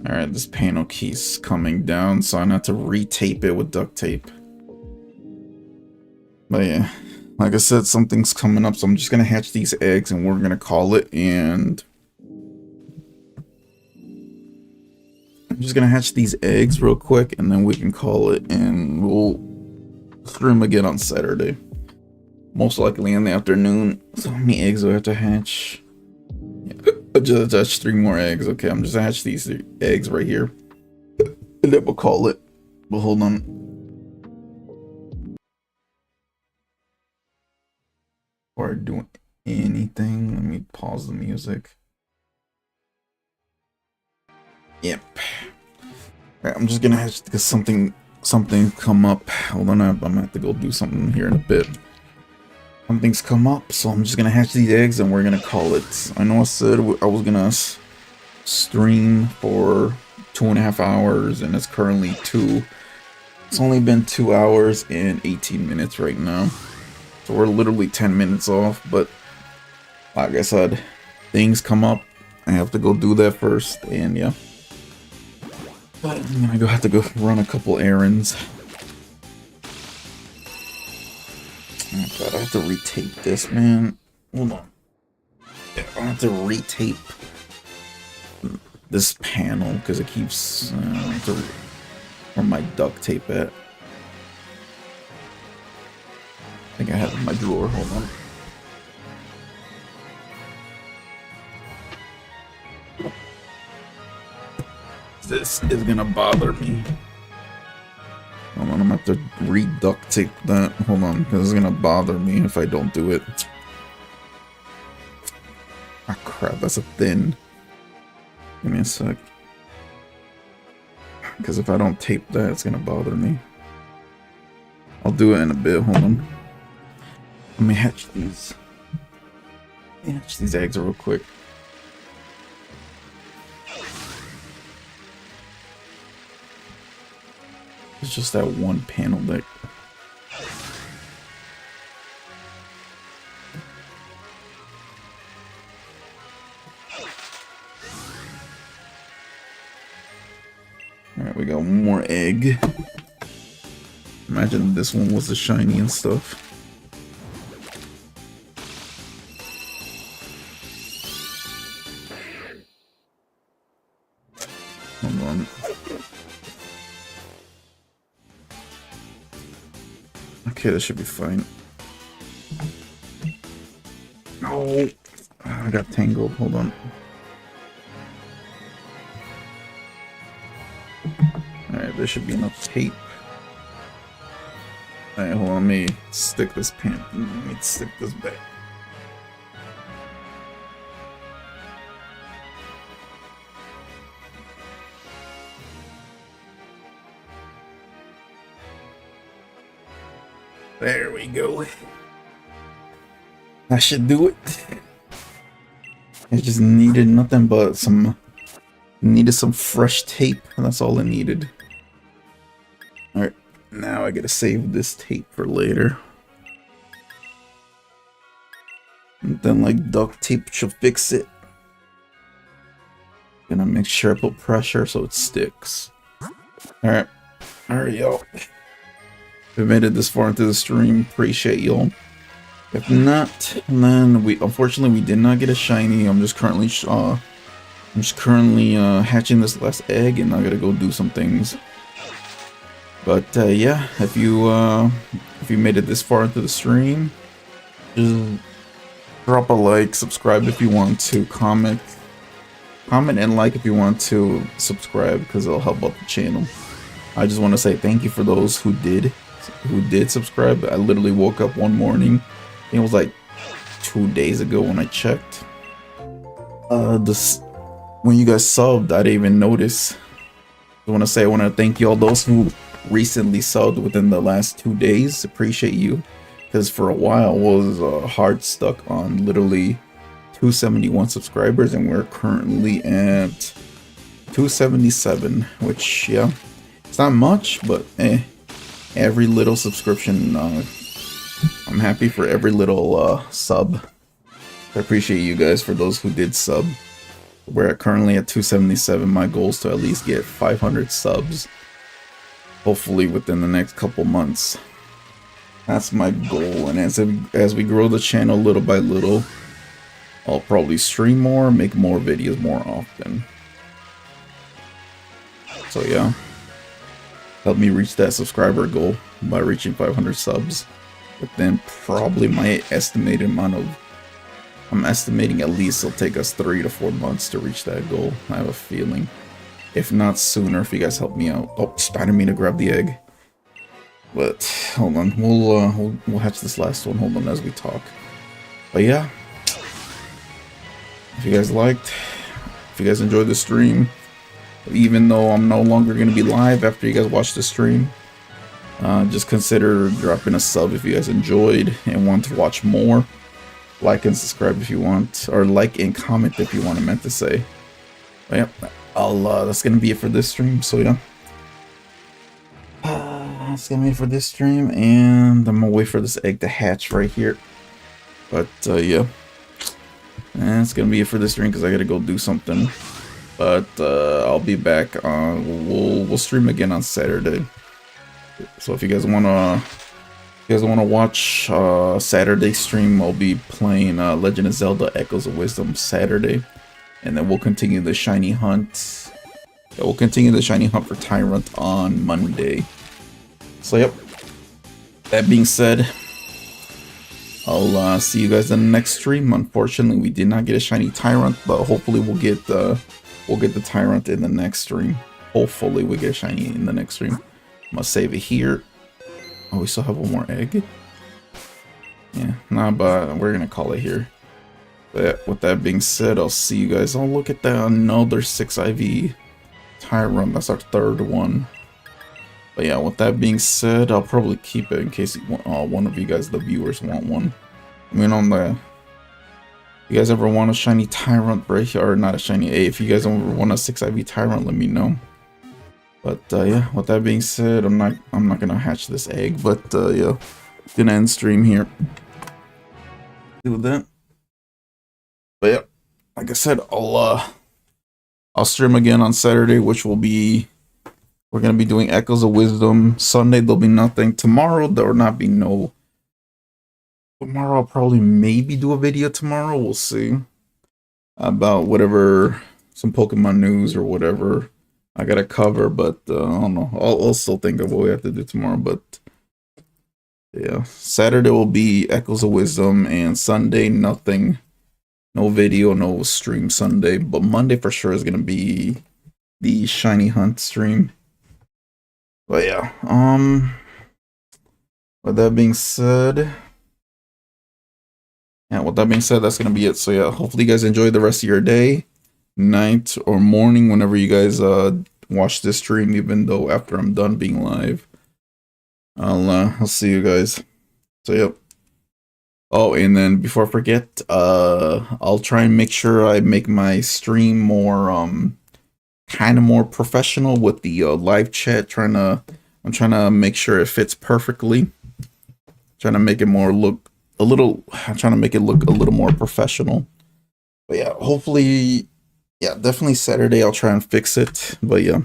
Alright, this panel keeps coming down, so I have to retape it with duct tape. But yeah, like I said, something's coming up, so I'm just gonna hatch these eggs and we're gonna call it, and... I'm just gonna hatch these eggs real quick, and then we can call it, and we'll stream again on Saturday. most likely in the afternoon. So how many eggs do I have to hatch? Yeah. I just hatched 3 more eggs. Okay, I'm just gonna hatch these eggs right here. And then we'll call it. But hold on. Before doing anything, let me pause the music. Yep. Alright, I'm just gonna hatch because something come up. Hold on, I'm gonna have to go do something here in a bit. Something's come up, so I'm just gonna hatch these eggs and we're gonna call it. I know I said I was gonna stream for 2.5 hours, and it's currently 2. It's only been 2 hours and 18 minutes right now, so we're literally 10 minutes off. But like I said, things come up. I have to go do that first, and yeah. But I'm gonna have to go run a couple errands. Oh god, I have to retape this, man. Hold on. Yeah, I have to retape this panel because it keeps. Where my duct tape at? I think I have it in my drawer. Hold on. This is gonna bother me. Hold on, I'm gonna have to re-duct tape that. Hold on, because it's gonna bother me if I don't do it. Ah, crap, that's a thin. Give me a sec. Because if I don't tape that, it's gonna bother me. I'll do it in a bit. Hold on. Let me hatch these. Let me hatch these eggs real quick. It's just that one panel that. Alright, we got one more egg. Imagine this one was the shiny and stuff. Hold on. Okay, that should be fine. Oh, I got tangled. Hold on. Alright, there should be enough tape. Alright, hold on. Let me stick this pan. Let me stick this back. There we go. That should do it. I just needed nothing but some fresh tape, and that's all I needed. Alright, now I gotta save this tape for later. And then like duct tape should fix it. Gonna make sure I put pressure so it sticks. Alright. Alright, y'all. If you made it this far into the stream, appreciate y'all. If not, then unfortunately we did not get a shiny. I'm just currently hatching this last egg, and I gotta go do some things. But yeah, if you made it this far into the stream, just drop a like, subscribe if you want to, comment and like if you want to subscribe, because it'll help out the channel. I just want to say thank you for those who did subscribe. I literally woke up one morning, I think it was like 2 days ago when I checked. When you guys subbed, I didn't even notice. I want to thank you all those who recently subbed within the last 2 days. Appreciate you, because for a while I was hard stuck on literally 271 subscribers, and we're currently at 277, which yeah, it's not much, but every little subscription, I'm happy for every little sub. I appreciate you guys for those who did sub. We're currently at 277. My goal is to at least get 500 subs, hopefully within the next couple months. That's my goal, and as we grow the channel little by little, I'll probably stream more, make more videos more often. So yeah, help me reach that subscriber goal by reaching 500 subs. But then probably my estimated amount of, I'm estimating at least it'll take us 3 to 4 months to reach that goal. I have a feeling. If not sooner, if you guys help me out. Oh, I didn't mean to grab the egg. But hold on, we'll hatch this last one. Hold on as we talk. But yeah, if you guys liked, if you guys enjoyed the stream, even though I'm no longer gonna be live after you guys watch the stream, just consider dropping a sub if you guys enjoyed and want to watch more. Like and subscribe if you want, or like and comment if you want. I meant to say. But yeah, that's gonna be it for this stream. So yeah. That's gonna be it for this stream, and I'm gonna wait for this egg to hatch right here. But yeah, that's gonna be it for this stream because I gotta go do something. But I'll be back. We'll stream again on Saturday. So if you guys wanna watch Saturday stream, I'll be playing Legend of Zelda: Echoes of Wisdom Saturday, and then we'll continue the shiny hunt. Yeah, we'll continue the shiny hunt for Tyrunt on Monday. So yep, that being said, I'll see you guys in the next stream. Unfortunately, we did not get a shiny Tyrunt, but hopefully we'll get the Tyrunt in the next stream. Hopefully we get a shiny in the next stream. I'm gonna save it here. Oh, we still have one more egg. Yeah, nah, but we're gonna call it here. But with that being said, I'll see you guys. Oh, look at that, another 6 IV Tyrunt. That's our 3rd one. But yeah, with that being said, I'll probably keep it in case one of you guys, the viewers, want one. I mean, you guys ever want a shiny Tyrunt break, or not a shiny A? If you guys ever want a 6 IV Tyrunt, let me know. But yeah, with that being said, I'm not gonna hatch this egg. But yeah, gonna end stream here. Do that. But yeah, like I said, I'll stream again on Saturday, which will be. We're going to be doing Echoes of Wisdom. Sunday, there'll be nothing. Tomorrow, there will not be no... Tomorrow, I'll probably maybe do a video tomorrow. We'll see. About whatever, some Pokemon news or whatever I got to cover. But, I don't know. I'll still think of what we have to do tomorrow. But, yeah. Saturday will be Echoes of Wisdom. And Sunday, nothing. No video, no stream Sunday. But Monday for sure is going to be the Shiny Hunt stream. But yeah, with that being said, that's gonna be it. So yeah, hopefully you guys enjoy the rest of your day, night, or morning whenever you guys watch this stream. Even though after I'm done being live, I'll see you guys. So yep. Oh, and then before I forget, I'll try and make sure I make my stream more kind of more professional with the live chat. I'm trying to make sure it fits perfectly. Trying to make it look a little more professional. But yeah, hopefully, yeah, definitely Saturday I'll try and fix it. But yeah,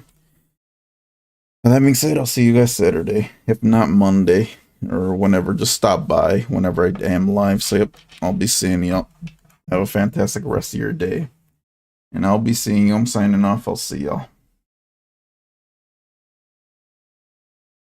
with that being said, I'll see you guys Saturday, if not Monday or whenever. Just stop by whenever I am live. So yep, I'll be seeing you. Have a fantastic rest of your day. And I'll be seeing you. I'm signing off. I'll see y'all.